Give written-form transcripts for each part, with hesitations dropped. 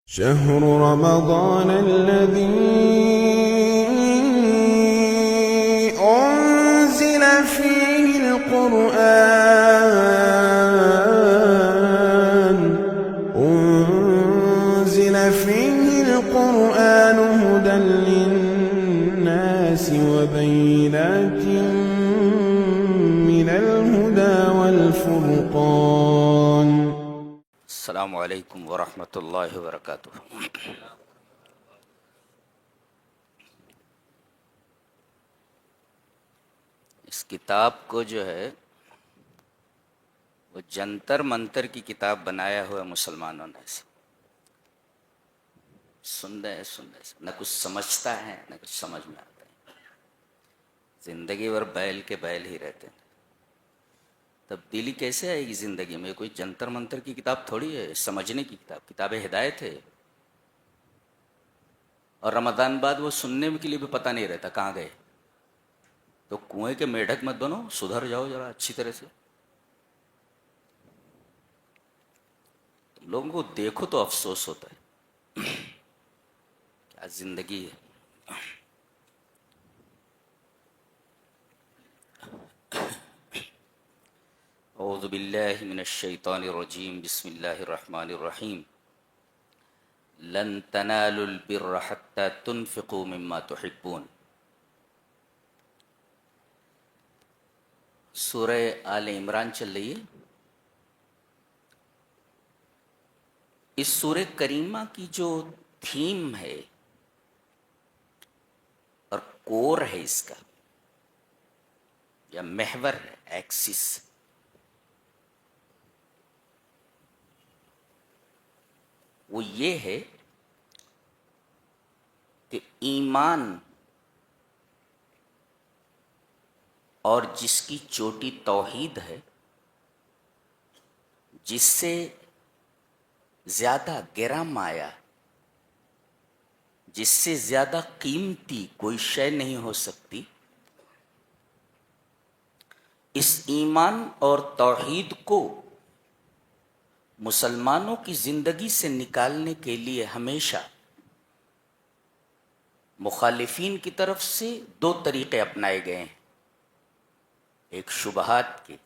شهر رمضان الذي أنزل فيه القرآن هدى للناس وبينات من الهدى والفرقان. السلام علیکم ورحمۃ اللہ وبرکاتہ. اس کتاب کو جو ہے وہ جنتر منتر کی کتاب بنایا ہوا مسلمانوں نے. سن رہے نہ کچھ سمجھتا ہے نہ کچھ سمجھ میں آتا ہے. زندگی بھر بیل کے بیل ہی رہتے ہیں. تبدیلی کیسے آئے گی زندگی میں؟ کوئی جنتر منتر کی کتاب تھوڑی ہے، سمجھنے کی کتاب ہدایت ہے. اور رمضان بعد وہ سننے کے لیے بھی پتہ نہیں رہتا کہاں گئے. تو کنویں کے میڈک مت بنو، سدھر جاؤ ذرا اچھی طرح سے. تم لوگوں کو دیکھو تو افسوس ہوتا ہے کیا زندگی ہے. اعوذ باللہ من الشیطان الرجیم. بسم اللہ الرحمن الرحیم. لن تنالوا البر حتى تنفقوا مما تحبون. سورہ آل عمران چل رہی ہے. اس سورہ کریمہ کی جو تھیم ہے اور کور ہے اس کا یا محور ہے، ایکسس، وہ یہ ہے کہ ایمان اور جس کی چوٹی توحید ہے، جس سے زیادہ گراں مایا، جس سے زیادہ قیمتی کوئی شے نہیں ہو سکتی، اس ایمان اور توحید کو مسلمانوں کی زندگی سے نکالنے کے لیے ہمیشہ مخالفین کی طرف سے دو طریقے اپنائے گئے ہیں، ایک شبہات کے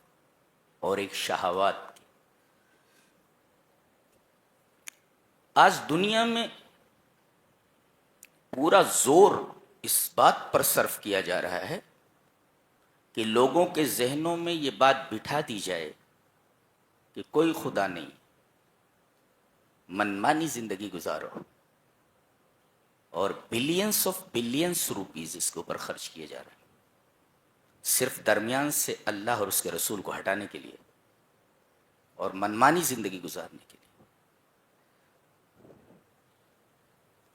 اور ایک شہوات کے. آج دنیا میں پورا زور اس بات پر صرف کیا جا رہا ہے کہ لوگوں کے ذہنوں میں یہ بات بٹھا دی جائے کہ کوئی خدا نہیں، منمانی زندگی گزارو، اور بلینس آف بلینس روپیز اس کے اوپر خرچ کیے جا رہے ہیں صرف درمیان سے اللہ اور اس کے رسول کو ہٹانے کے لیے اور منمانی زندگی گزارنے کے لیے.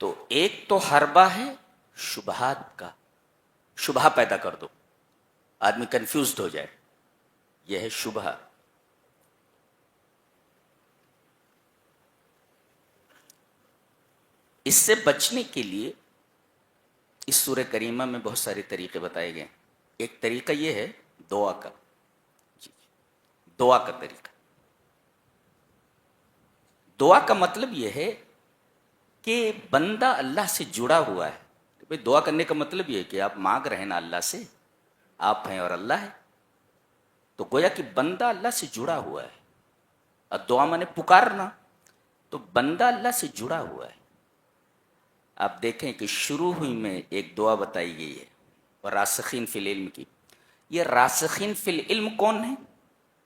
تو ایک تو حربہ ہے شبہات کا، شبہ پیدا کر دو، آدمی کنفیوزڈ ہو جائے، یہ ہے شبہ. اس سے بچنے کے لیے اس سورہ کریمہ میں بہت سارے طریقے بتائے گئے. ایک طریقہ یہ ہے دعا کا. دعا کا طریقہ، دعا کا مطلب یہ ہے کہ بندہ اللہ سے جڑا ہوا ہے. بھئی دعا کرنے کا مطلب یہ ہے کہ آپ مانگ رہے ہیں نا اللہ سے، آپ ہیں اور اللہ ہے، تو گویا کہ بندہ اللہ سے جڑا ہوا ہے. اور دعا مانے پکارنا، تو بندہ اللہ سے جڑا ہوا ہے. آپ دیکھیں کہ شروع ہوئی میں ایک دعا بتائی گئی ہے اور راسخین فی العلم کی. یہ راسخین فی العلم کون ہیں؟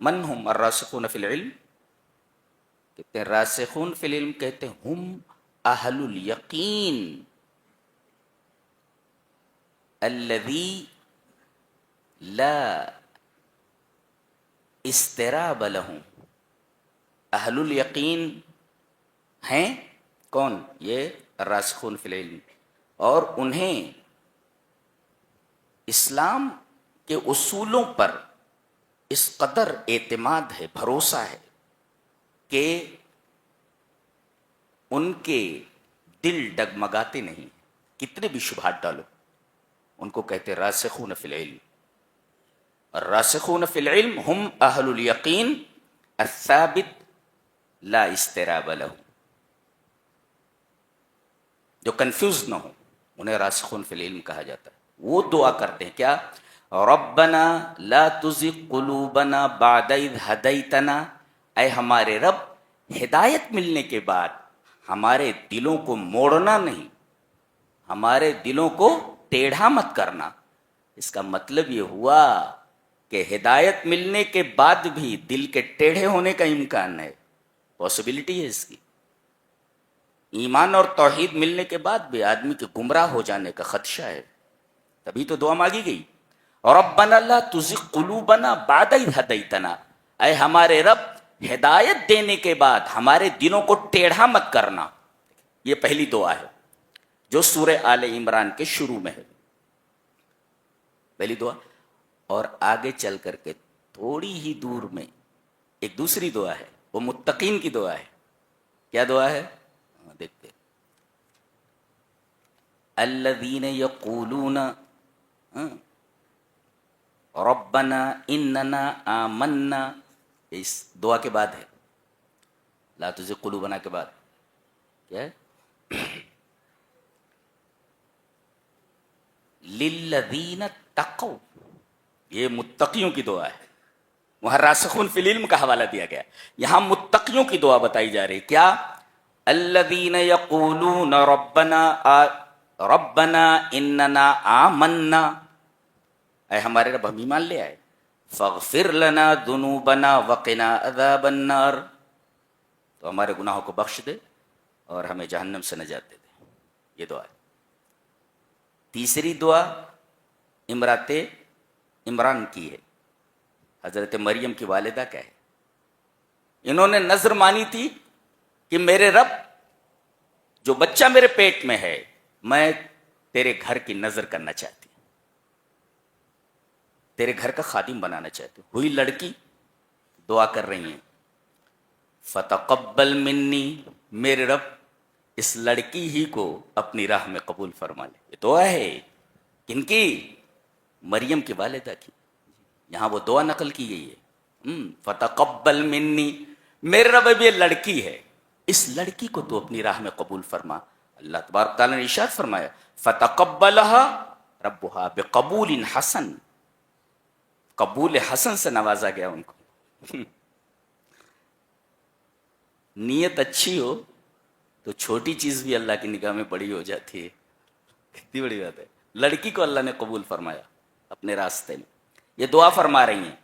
من ہم الراسخون فی العلم؟ کہتے ہیں راسخون فی العلم کہتے ہیں ہم اہل الیقین الذی لا استراب لہم. اہل الیقین ہیں کون؟ یہ راسخون فی العلم. اور انہیں اسلام کے اصولوں پر اس قدر اعتماد ہے، بھروسہ ہے کہ ان کے دل ڈگمگاتے نہیں، کتنے بھی شبہات ڈالو. ان کو کہتے راسخون فی العلم. الراسخون فی العلم ہم اہل الیقین الثابت لا استراب له. جو کنفیوز نہ ہو، انہیں راسخون فی العلم کہا جاتا ہے. وہ دعا کرتے ہیں کیا؟ ربنا لا تزغ قلوبنا بعد اذ ہدیتنا، اے ہمارے رب ہدایت ملنے کے بعد ہمارے دلوں کو موڑنا نہیں، ہمارے دلوں کو ٹیڑھا مت کرنا. اس کا مطلب یہ ہوا کہ ہدایت ملنے کے بعد بھی دل کے ٹیڑھے ہونے کا امکان ہے، پاسبلٹی ہے اس کی. ایمان اور توحید ملنے کے بعد بھی آدمی کے گمراہ ہو جانے کا خدشہ ہے، تبھی تو دعا مانگی گئی. ربنا لا تزغ قلوبنا بعد اذ ہدیتنا، اے ہمارے رب ہدایت دینے کے بعد ہمارے دلوں کو ٹیڑھا مت کرنا. یہ پہلی دعا ہے جو سورہ آل عمران کے شروع میں ہے، پہلی دعا. اور آگے چل کر کے تھوڑی ہی دور میں ایک دوسری دعا ہے، وہ متقین کی دعا ہے. کیا دعا ہے؟ دیکھتے. الذین یقولون ربنا اننا آمنا، اس دعا کے بعد ہے، لا تزغ قلوبنا کے بعد کیا ہے؟ للذین اتقوا، یہ متقیوں کی دعا ہے. وہاں راسخون فی العلم کا حوالہ دیا گیا، یہاں متقیوں کی دعا بتائی جا رہی. کیا؟ الذین یقولون ربنا اننا آمنا، اے ہمارے رب ہم ایمان لے آئے. فاغفر لنا ذنوبنا وقنا عذاب النار، تو ہمارے گناہوں کو بخش دے اور ہمیں جہنم سے نجات دے دے. یہ دعا ہے. تیسری دعا امرات عمران کی ہے، حضرت مریم کی والدہ کا ہے. انہوں نے نظر مانی تھی کہ میرے رب جو بچہ میرے پیٹ میں ہے میں تیرے گھر کی نظر کرنا چاہتی ہوں، تیرے گھر کا خادم بنانا چاہتی ہوں. ہوئی لڑکی، دعا کر رہی ہیں فتقبل منی، میرے رب اس لڑکی ہی کو اپنی راہ میں قبول فرما لے. یہ دعا ہے کن کی؟ مریم کی والدہ کی. یہاں وہ دعا نقل کی گئی ہے، فتقبل منی، میرے رب اب یہ لڑکی ہے، اس لڑکی کو تو اپنی راہ میں قبول فرما. اللہ تبارک تعالیٰ نے ارشاد فرمایا فتقبلها ربها بقبول حسن، قبول حسن سے نوازا گیا ان کو. نیت اچھی ہو تو چھوٹی چیز بھی اللہ کی نگاہ میں بڑی ہو جاتی ہے. کتنی بڑی بات ہے. لڑکی کو اللہ نے قبول فرمایا اپنے راستے میں. یہ دعا فرما رہی ہیں،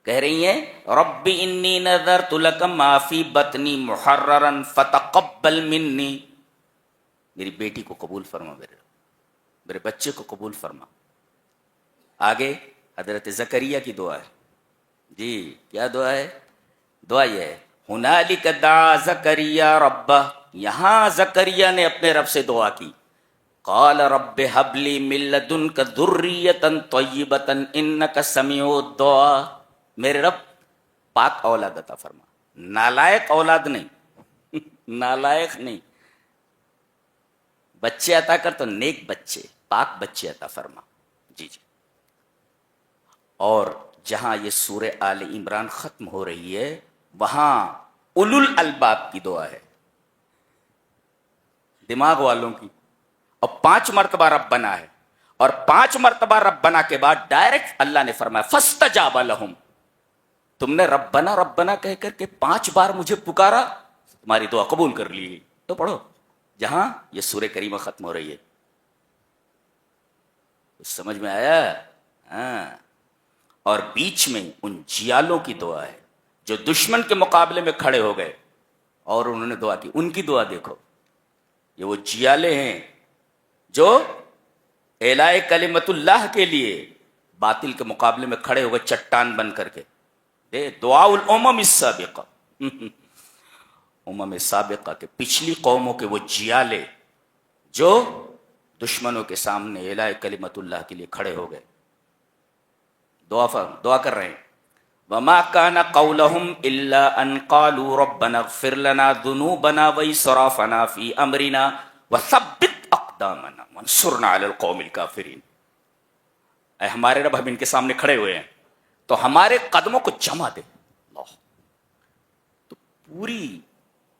کہہ رہی ہیں رب انی نذرت لک ما فی بطنی محررا فتقبل منی، میری بیٹی کو قبول فرما، میرے بچے کو قبول فرما. آگے حضرت زکریا کی دعا ہے. جی کیا دعا ہے؟ دعا یہ ہے ہنالک دعا زکریا ربہ، یہاں زکریا نے اپنے رب سے دعا کی. قال رب ہب لی من لدنک ذریۃ طیبۃ انک سمیع الدعاء، میرے رب پاک اولاد عطا فرما. نالائق اولاد نہیں، نالائق نہیں، بچے عطا کر تو نیک بچے، پاک بچے عطا فرما. جی جی. اور جہاں یہ سورہ آل عمران ختم ہو رہی ہے وہاں اولو الالباب کی دعا ہے، دماغ والوں کی. اور 5 مرتبہ ربنا ہے، اور 5 مرتبہ ربنا کے بعد ڈائریکٹ اللہ نے فرمایا فاستجاب لہم، تم نے ربنا ربنا کہہ کر کے 5 بار مجھے پکارا، تمہاری دعا قبول کر لی. تو پڑھو جہاں یہ سورہ کریمہ ختم ہو رہی ہے. سمجھ میں آیا؟ ہاں. اور بیچ میں ان جیالوں کی دعا ہے جو دشمن کے مقابلے میں کھڑے ہو گئے اور انہوں نے دعا کی. ان کی دعا دیکھو. یہ وہ جیالے ہیں جو اعلاء کلمت اللہ کے لیے باطل کے مقابلے میں کھڑے ہو گئے چٹان بن کر کے. دعاء الامم السابقہ، امم سابقہ کے پچھلی قوموں کے وہ جیالے جو دشمنوں کے سامنے اعلاء کلمت اللہ کے لیے کھڑے ہو گئے. دعا کر رہے ہیں وما كان قولهم الا ان قالوا ربنا اغفر لنا ذنوبنا واسرافنا في امرنا وثبت اقدامنا وانصرنا على القوم الكافرين. اے ہمارے رب ہم ان کے سامنے کھڑے ہوئے ہیں تو ہمارے قدموں کو جما دے. اللہ تو پوری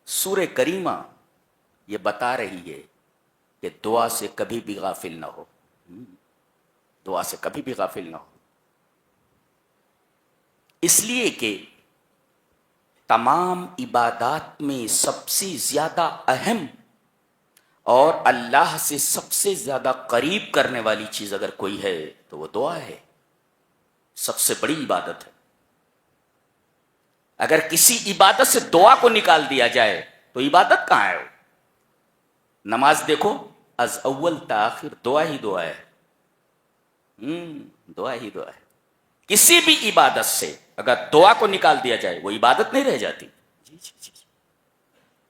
سورہ کریمہ یہ بتا رہی ہے کہ دعا سے کبھی بھی غافل نہ ہو، دعا سے کبھی بھی غافل نہ ہو، اس لیے کہ تمام عبادات میں سب سے زیادہ اہم اور اللہ سے سب سے زیادہ قریب کرنے والی چیز اگر کوئی ہے تو وہ دعا ہے، سب سے بڑی عبادت ہے۔ اگر کسی عبادت سے دعا کو نکال دیا جائے تو عبادت کہاں ہے؟ نماز دیکھو، از اول تا آخر دعا ہی دعا ہے، دعا ہی دعا ہے۔ کسی بھی عبادت سے اگر دعا کو نکال دیا جائے وہ عبادت نہیں رہ جاتی۔ جی جی جی۔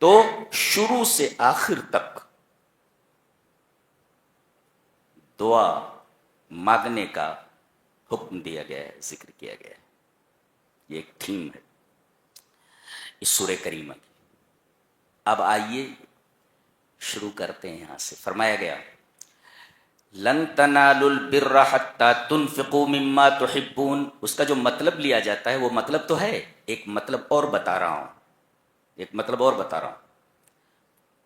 تو شروع سے آخر تک دعا مانگنے کا حکم دیا گیا ہے، ذکر کیا گیا ہے۔ یہ ایک تھیم ہے اس سورہ کریمہ کی۔ اب آئیے شروع کرتے ہیں یہاں سے۔ فرمایا گیا لن تنالوا البر حتى تنفقوا مما تحبون، اس کا جو مطلب لیا جاتا ہے وہ مطلب تو ہے، ایک مطلب اور بتا رہا ہوں، ایک مطلب اور بتا رہا ہوں۔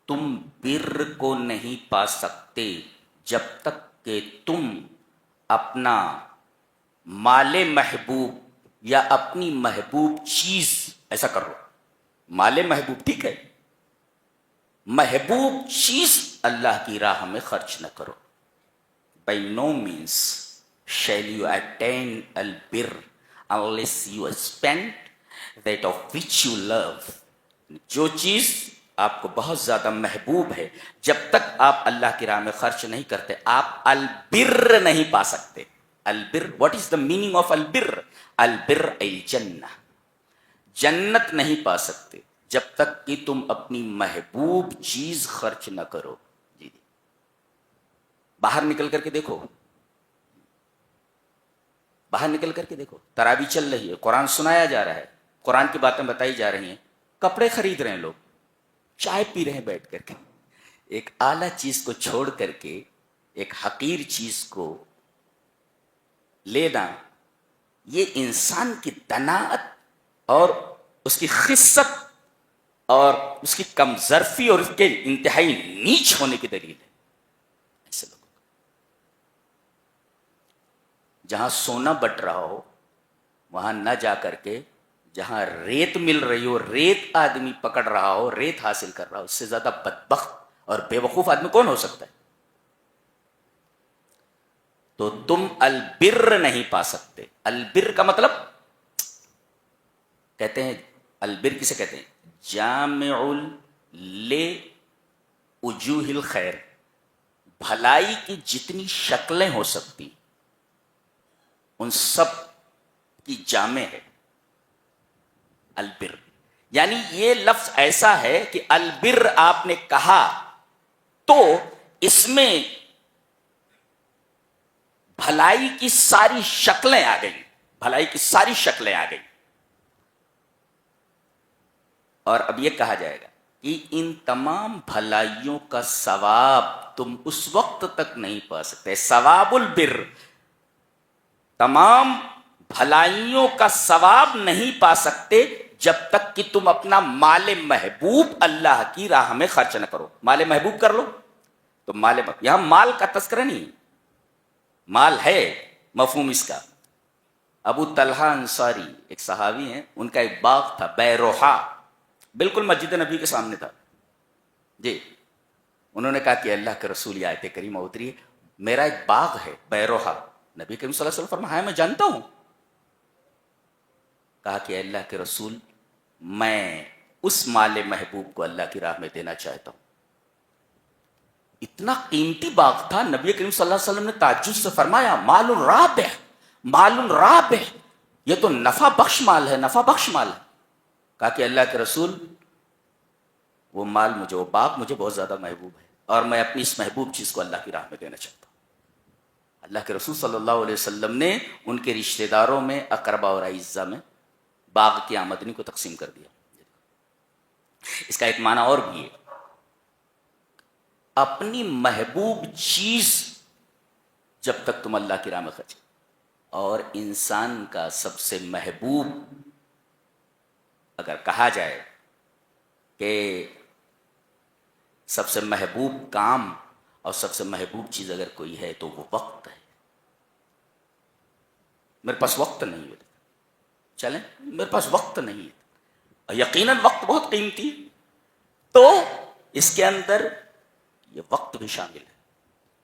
تم بر کو نہیں پا سکتے جب تک کہ تم اپنا مال محبوب یا اپنی محبوب چیز ایسا کرو۔ مال محبوب ٹھیک ہے، محبوب چیز اللہ کی راہ میں خرچ نہ کرو۔ By no means shall you attain al-birr unless you spend that of which you love۔ جو چیز آپ کو بہت زیادہ محبوب ہے، جب تک آپ اللہ کی راہ میں خرچ نہیں کرتے آپ البر نہیں پا سکتے۔ البر، what is the meaning of البر؟ البر الجنہ، جنت نہیں پا سکتے جب تک کہ تم اپنی محبوب چیز خرچ نہ کرو۔ جی جی، باہر نکل کر کے دیکھو، باہر نکل کر کے دیکھو، تراویح چل رہی ہے، قرآن سنایا جا رہا ہے، قرآن کی باتیں بتائی جا رہی ہیں، کپڑے خرید رہے ہیں لوگ، چائے پی رہے ہیں بیٹھ کر کے، ایک اعلیٰ چیز کو چھوڑ کر کے ایک حقیر چیز کو لینا، یہ انسان کی دناعت اور اس کی خست اور اس کی کم ظرفی اور اس کے انتہائی نیچ ہونے کی دلیل ہے۔ ایسے لوگوں کو جہاں سونا بٹ رہا ہو وہاں نہ جا کر کے جہاں ریت مل رہی ہو، ریت آدمی پکڑ رہا ہو، ریت حاصل کر رہا ہو، اس سے زیادہ بدبخت اور بے وقوف آدمی کون ہو سکتا ہے؟ تو تم البر نہیں پا سکتے۔ البر کا مطلب کہتے ہیں، البر کسے کہتے ہیں؟ جامع وجوہ الخیر، بھلائی کی جتنی شکلیں ہو سکتی ان سب کی جامع ہے البر۔ یعنی یہ لفظ ایسا ہے کہ البر آپ نے کہا تو اس میں بھلائی کی ساری شکلیں آ گئی، بھلائی کی ساری شکلیں آ گئی۔ اور اب یہ کہا جائے گا کہ ان تمام بھلائیوں کا ثواب تم اس وقت تک نہیں پا سکتے، ثواب البر، تمام بھلائیوں کا ثواب نہیں پا سکتے جب تک کہ تم اپنا مال محبوب اللہ کی راہ میں خرچ نہ کرو۔ مال محبوب کر لو تو مال محبوب، یہاں مال کا تذکرہ نہیں، مال ہے مفہوم اس کا۔ ابو طلحہ انصاری ایک صحابی ہیں، ان کا ایک باغ تھا بیروحا، بالکل مسجد نبی کے سامنے تھا جی۔ انہوں نے کہا کہ اللہ کے رسول، یہ آیت کریمہ اتری ہے، میرا ایک باغ ہے بیروحا۔ نبی کریم صلی اللہ علیہ وسلم فرمایا میں جانتا ہوں۔ کہا کہ اللہ کے رسول میں اس مال محبوب کو اللہ کی راہ میں دینا چاہتا ہوں۔ اتنا قیمتی باغ تھا، نبی کریم صلی اللہ علیہ وسلم نے تعجب سے فرمایا مال رابح، مال رابح، یہ تو نفع بخش مال ہے، نفع بخش مال ہے۔ کہا کہ اللہ کے رسول وہ مال مجھے، وہ باغ مجھے بہت زیادہ محبوب ہے اور میں اپنی اس محبوب چیز کو اللہ کی راہ میں دینا چاہتا ہوں۔ اللہ کے رسول صلی اللہ علیہ وسلم نے ان کے رشتہ داروں میں، اقربا اور اعزا میں باغ کی آمدنی کو تقسیم کر دیا۔ اس کا ایک معنی اور بھی ہے، اپنی محبوب چیز جب تک تم اللہ کی راہ میں خرچ، اور انسان کا سب سے محبوب اگر کہا جائے کہ سب سے محبوب کام اور سب سے محبوب چیز اگر کوئی ہے تو وہ وقت ہے. میرے پاس وقت نہیں ہے, چلیں میرے پاس وقت نہیں ہے, اور یقیناً وقت بہت قیمتی, تو اس کے اندر یہ وقت بھی شامل ہے.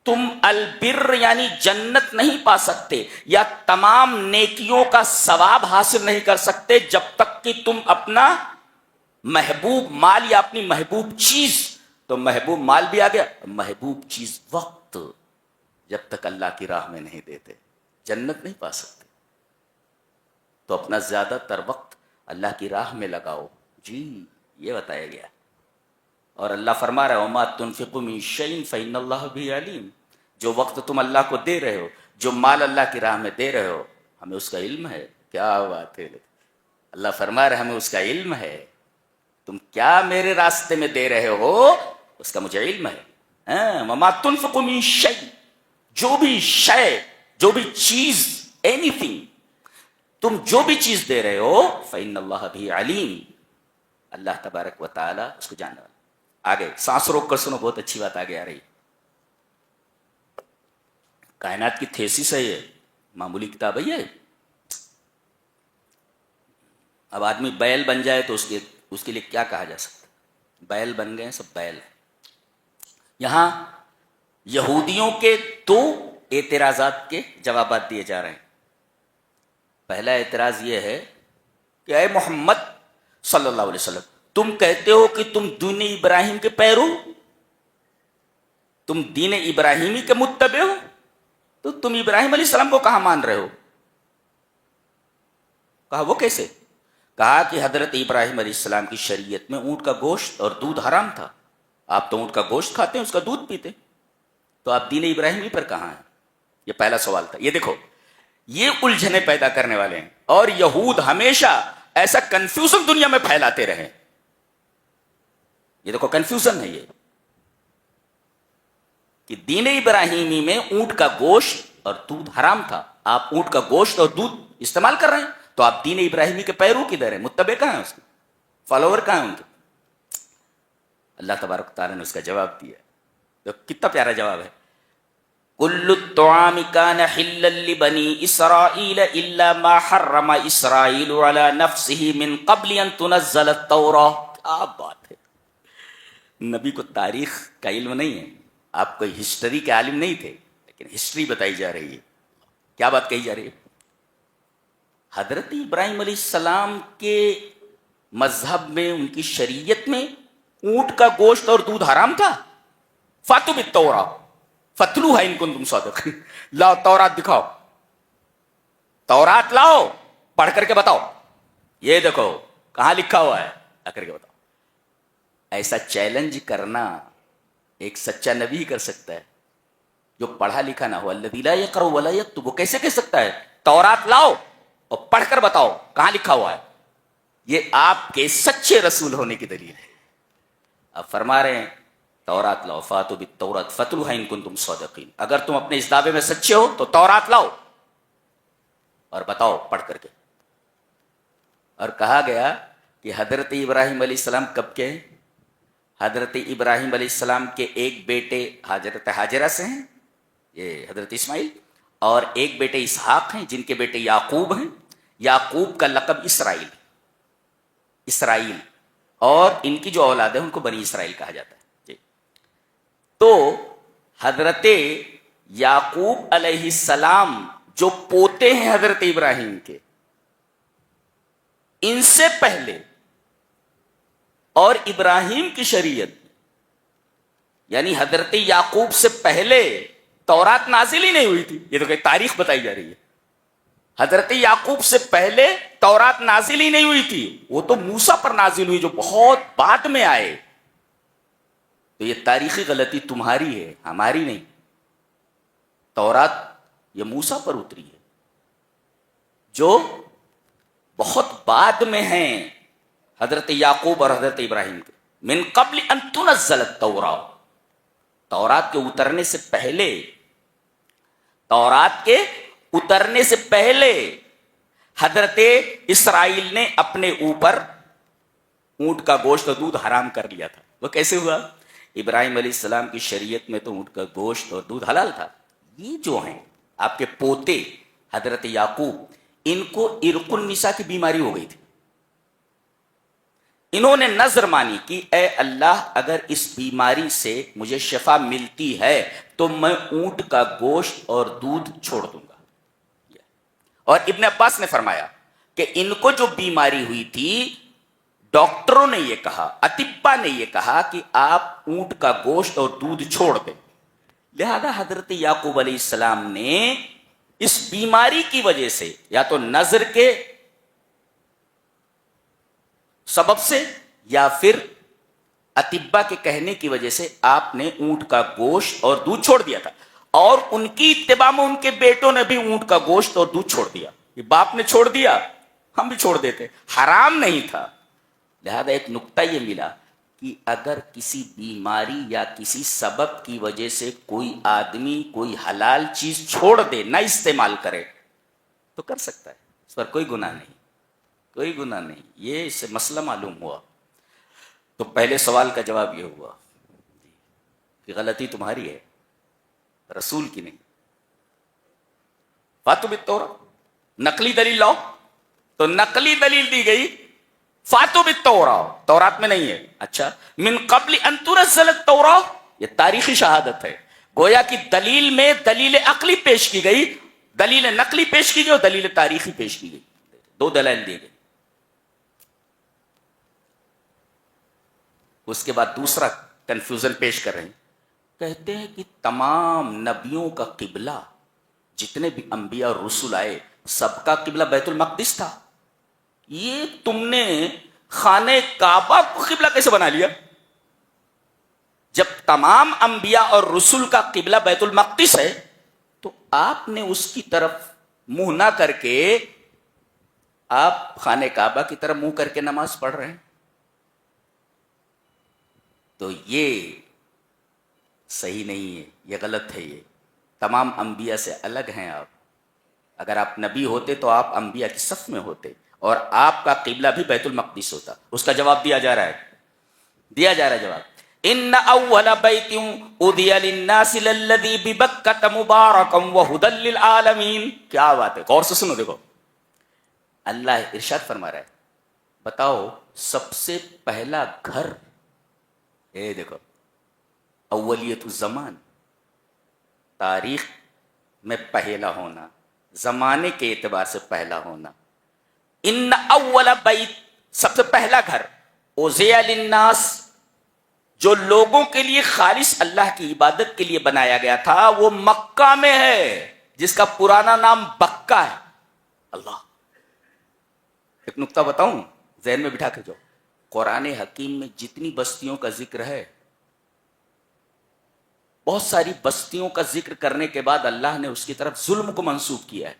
تم البر یعنی جنت نہیں پا سکتے یا تمام نیکیوں کا ثواب حاصل نہیں کر سکتے جب تک کہ تم اپنا محبوب مال یا اپنی محبوب چیز, تو محبوب مال بھی آ گیا, محبوب چیز وقت جب تک اللہ کی راہ میں نہیں دیتے جنت نہیں پا سکتے. تو اپنا زیادہ تر وقت اللہ کی راہ میں لگاؤ, جی یہ بتایا گیا. اور اللہ فرما رہا ہے وما تنفقوا من شیء فإن اللہ بہ علیم. جو وقت تم اللہ کو دے رہے ہو, جو مال اللہ کی راہ میں دے رہے ہو, ہمیں اس کا علم ہے. کیا بات ہے, اللہ فرما رہا ہے ہمیں اس کا علم ہے. تم کیا میرے راستے میں دے رہے ہو اس کا مجھے علم ہے. وما تنفقوا من شیء, جو بھی شے, جو بھی چیز, اینی تھنگ, تم جو بھی چیز دے رہے ہو فإن اللہ بہ علیم, اللہ تبارک و تعالی اس کو جاننے والا. آگے سانس روک کر سنو, بہت اچھی بات آگے آ رہی. کائنات کی تھیسس ہے یہ, معمولی کتاب ہے یہ. اب آدمی بیل بن جائے تو اس کے لیے کیا کہا جا سکتا؟ بیل بن گئے, سب بیل ہے. یہاں یہودیوں کے 2 اعتراضات کے جوابات دیے جا رہے ہیں. پہلا اعتراض یہ ہے کہ اے محمد صلی اللہ علیہ وسلم, تم کہتے ہو کہ تم دین ابراہیم کے پیرو, تم دین ابراہیمی کے متبع ہو, تو تم ابراہیم علیہ السلام کو کہاں مان رہے ہو؟ کہا وہ کیسے؟ کہا کہ حضرت ابراہیم علیہ السلام کی شریعت میں اونٹ کا گوشت اور دودھ حرام تھا. آپ تو اونٹ کا گوشت کھاتے ہیں, اس کا دودھ پیتے, تو آپ دین ابراہیمی پر کہاں ہیں؟ یہ پہلا سوال تھا. یہ دیکھو, یہ الجھنیں پیدا کرنے والے ہیں, اور یہود ہمیشہ ایسا کنفیوژن دنیا میں پھیلاتے رہے. یہ دیکھو کنفیوژن ہے یہ, کہ دین ابراہیمی میں اونٹ کا گوشت اور دودھ حرام تھا, آپ اونٹ کا گوشت اور دودھ استعمال کر رہے ہیں, تو آپ دین ابراہیمی کے پیرو کدھر ہیں, متبع کہاں ہیں, اس کے فالوور کہاں ہیں ان کے؟ اللہ تبارک تعالیٰ نے اس کا جواب دیا. تو کتنا پیارا جواب ہے. کل الطعام کان حلا لبنی اسرائیل الا ما حرم اسرائیل علی نفسه من قبل ان تنزل التوراۃ. کیا بات ہے, نبی کو تاریخ کا علم نہیں ہے, آپ کوئی ہسٹری کے عالم نہیں تھے, لیکن ہسٹری بتائی جا رہی ہے. کیا بات کہی جا رہی ہے؟ حضرت ابراہیم علیہ السلام کے مذہب میں, ان کی شریعت میں اونٹ کا گوشت اور دودھ حرام تھا. فاتوا بالتوراۃ فتلوها ان کنتم صادقین. لاؤ تورات دکھاؤ, تورات لاؤ, پڑھ کر کے بتاؤ, یہ دیکھو کہاں لکھا ہوا ہے, آ کر کے بتاؤ. ایسا چیلنج کرنا ایک سچا نبی ہی کر سکتا ہے, جو پڑھا لکھا نہ ہو. الذی لا یقرأ ولا یکتب, وہ کیسے کہہ سکتا ہے تورات لاؤ اور پڑھ کر بتاؤ کہاں لکھا ہوا ہے؟ یہ آپ کے سچے رسول ہونے کی دلیل ہے. اب فرما رہے ہیں تورات لاؤ, فاتوا بالتوراۃ فتلوها ان کنتم صادقین. اگر تم اپنے اس دعوے میں سچے ہو تو تورات لاؤ اور بتاؤ پڑھ کر کے. اور کہا گیا کہ حضرت ابراہیم علیہ السلام کب کے ہیں؟ حضرت ابراہیم علیہ السلام کے ایک بیٹے حضرت ہاجرہ سے ہیں, یہ حضرت اسماعیل, اور ایک بیٹے اسحاق ہیں, جن کے بیٹے یعقوب ہیں. یعقوب کا لقب اسرائیل, اسرائیل, اور ان کی جو اولاد ہے ان کو بنی اسرائیل کہا جاتا ہے. جی, تو حضرت یعقوب علیہ السلام جو پوتے ہیں حضرت ابراہیم کے, ان سے پہلے اور ابراہیم کی شریعت یعنی حضرت یعقوب سے پہلے تورات نازل ہی نہیں ہوئی تھی. یہ تو کہ تاریخ بتائی جا رہی ہے, حضرت یعقوب سے پہلے تورات نازل ہی نہیں ہوئی تھی, وہ تو موسیٰ پر نازل ہوئی جو بہت بعد میں آئے. تو یہ تاریخی غلطی تمہاری ہے, ہماری نہیں. تورات یہ موسیٰ پر اتری ہے, جو بہت بعد میں ہیں حضرت یعقوب اور حضرت ابراہیم کے. من قبل ان تنزل التوراۃ, تورات کے اترنے سے پہلے, تورات کے اترنے سے پہلے حضرت اسرائیل نے اپنے اوپر اونٹ کا گوشت اور دودھ حرام کر لیا تھا. وہ کیسے ہوا؟ ابراہیم علیہ السلام کی شریعت میں تو اونٹ کا گوشت اور دودھ حلال تھا. یہ جو ہیں آپ کے پوتے حضرت یعقوب، ان کو عرق النساء کی بیماری ہو گئی تھی. انہوں نے نذر مانی کہ اے اللہ اگر اس بیماری سے مجھے شفا ملتی ہے تو میں اونٹ کا گوشت اور دودھ چھوڑ دوں گا. اور ابن عباس نے فرمایا کہ ان کو جو بیماری ہوئی تھی، ڈاکٹروں نے یہ کہا، اطباء نے یہ کہا کہ آپ اونٹ کا گوشت اور دودھ چھوڑ دیں. لہذا حضرت یعقوب علیہ السلام نے اس بیماری کی وجہ سے یا تو نذر کے سبب سے یا پھر اطباء کے کہنے کی وجہ سے آپ نے اونٹ کا گوشت اور دودھ چھوڑ دیا تھا. اور ان کی اتباع میں ان کے بیٹوں نے بھی اونٹ کا گوشت اور دودھ چھوڑ دیا. یہ باپ نے چھوڑ دیا، ہم بھی چھوڑ دیتے، حرام نہیں تھا. لہذا ایک نقطہ یہ ملا کہ اگر کسی بیماری یا کسی سبب کی وجہ سے کوئی آدمی کوئی حلال چیز چھوڑ دے، نہ استعمال کرے، تو کر سکتا ہے، اس پر کوئی گناہ نہیں، کوئی گناہ نہیں. یہ اس سے مسئلہ معلوم ہوا. تو پہلے سوال کا جواب یہ ہوا کہ غلطی تمہاری ہے، رسول کی نہیں. فاتو بالتوراۃ، نقلی دلیل لاؤ. تو نقلی دلیل دی گئی فاتو بالتوراۃ، تورات میں نہیں ہے. اچھا، من قبل ان تنزل التوراۃ، یہ تاریخی شہادت ہے. گویا کہ دلیل میں دلیل عقلی پیش کی گئی، دلیل نقلی پیش کی گئی اور دلیل تاریخی پیش کی گئی. دو دلائل دی گئی. اس کے بعد دوسرا کنفیوژن پیش کر رہے ہیں. کہتے ہیں کہ تمام نبیوں کا قبلہ، جتنے بھی انبیاء اور رسول آئے، سب کا قبلہ بیت المقدس تھا. یہ تم نے خانہ کعبہ کو قبلہ کیسے بنا لیا؟ جب تمام انبیاء اور رسول کا قبلہ بیت المقدس ہے تو آپ نے اس کی طرف منہ نہ کر کے آپ خانہ کعبہ کی طرف منہ کر کے نماز پڑھ رہے ہیں. تو یہ صحیح نہیں ہے، یہ غلط ہے. یہ تمام انبیاء سے الگ ہیں آپ. اگر آپ نبی ہوتے تو آپ انبیاء کی صف میں ہوتے اور آپ کا قبلہ بھی بیت المقدس ہوتا. اس کا جواب دیا جا رہا ہے جواب. ان اول بیت اودی للناس للذی ببکۃ مبارکا وہدی للعالمین. کیا بات ہے، غور سے سنو. دیکھو اللہ ارشاد فرما رہا ہے، بتاؤ سب سے پہلا گھر، اے دیکھو اولیت الزمان، تاریخ میں پہلا ہونا، زمانے کے اعتبار سے پہلا ہونا. ان اول بیت، سب سے پہلا گھر، اوزیا للناس، جو لوگوں کے لیے خالص اللہ کی عبادت کے لیے بنایا گیا تھا، وہ مکہ میں ہے، جس کا پرانا نام بکہ ہے. اللہ، ایک نقطہ بتاؤں، ذہن میں بٹھا کے جاؤ. قرآن حکیم میں جتنی بستیوں کا ذکر ہے، بہت ساری بستیوں کا ذکر کرنے کے بعد اللہ نے اس کی طرف ظلم کو منسوب کیا ہے.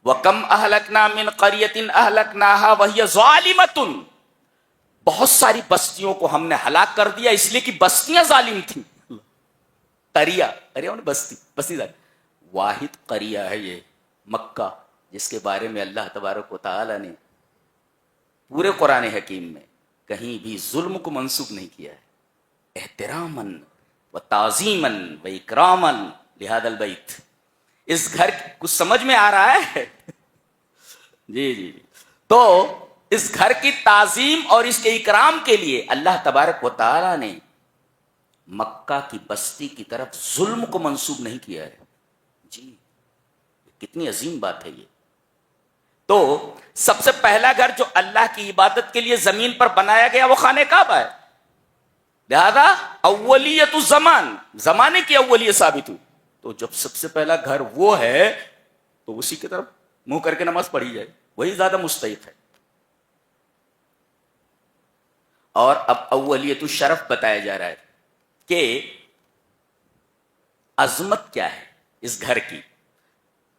وَكَمْ أَهْلَكْنَا مِنْ قَرْيَةٍ أَهْلَكْنَاهَا وَهِيَ ظَالِمَةٌ، بہت ساری بستیوں کو ہم نے ہلاک کر دیا اس لیے کہ بستیاں ظالم تھیں. قریہ بستی ظالم. واحد قریہ ہے یہ مکہ، جس کے بارے میں اللہ تبارک و تعالی نے پورے قرآن حکیم میں کہیں بھی ظلم کو منسوب نہیں کیا ہے. احتراماً و تعظیماً و اکراماً لہذا البیت. اس گھر کچھ سمجھ میں آ رہا ہے؟ جی. تو اس گھر کی تعظیم اور اس کے اکرام کے لیے اللہ تبارک و تعالی نے مکہ کی بستی کی طرف ظلم کو منسوب نہیں کیا ہے. جی کتنی عظیم بات ہے یہ. تو سب سے پہلا گھر جو اللہ کی عبادت کے لیے زمین پر بنایا گیا وہ خانہ کعبہ ہے. لہذا اولیت الزمان، زمانے کی اولیت ثابت ہوئی. تو جب سب سے پہلا گھر وہ ہے تو اسی کی طرف منہ کر کے نماز پڑھی جائے، وہی زیادہ مستحق ہے. اور اب اولیت الشرف بتایا جا رہا ہے کہ عظمت کیا ہے اس گھر کی.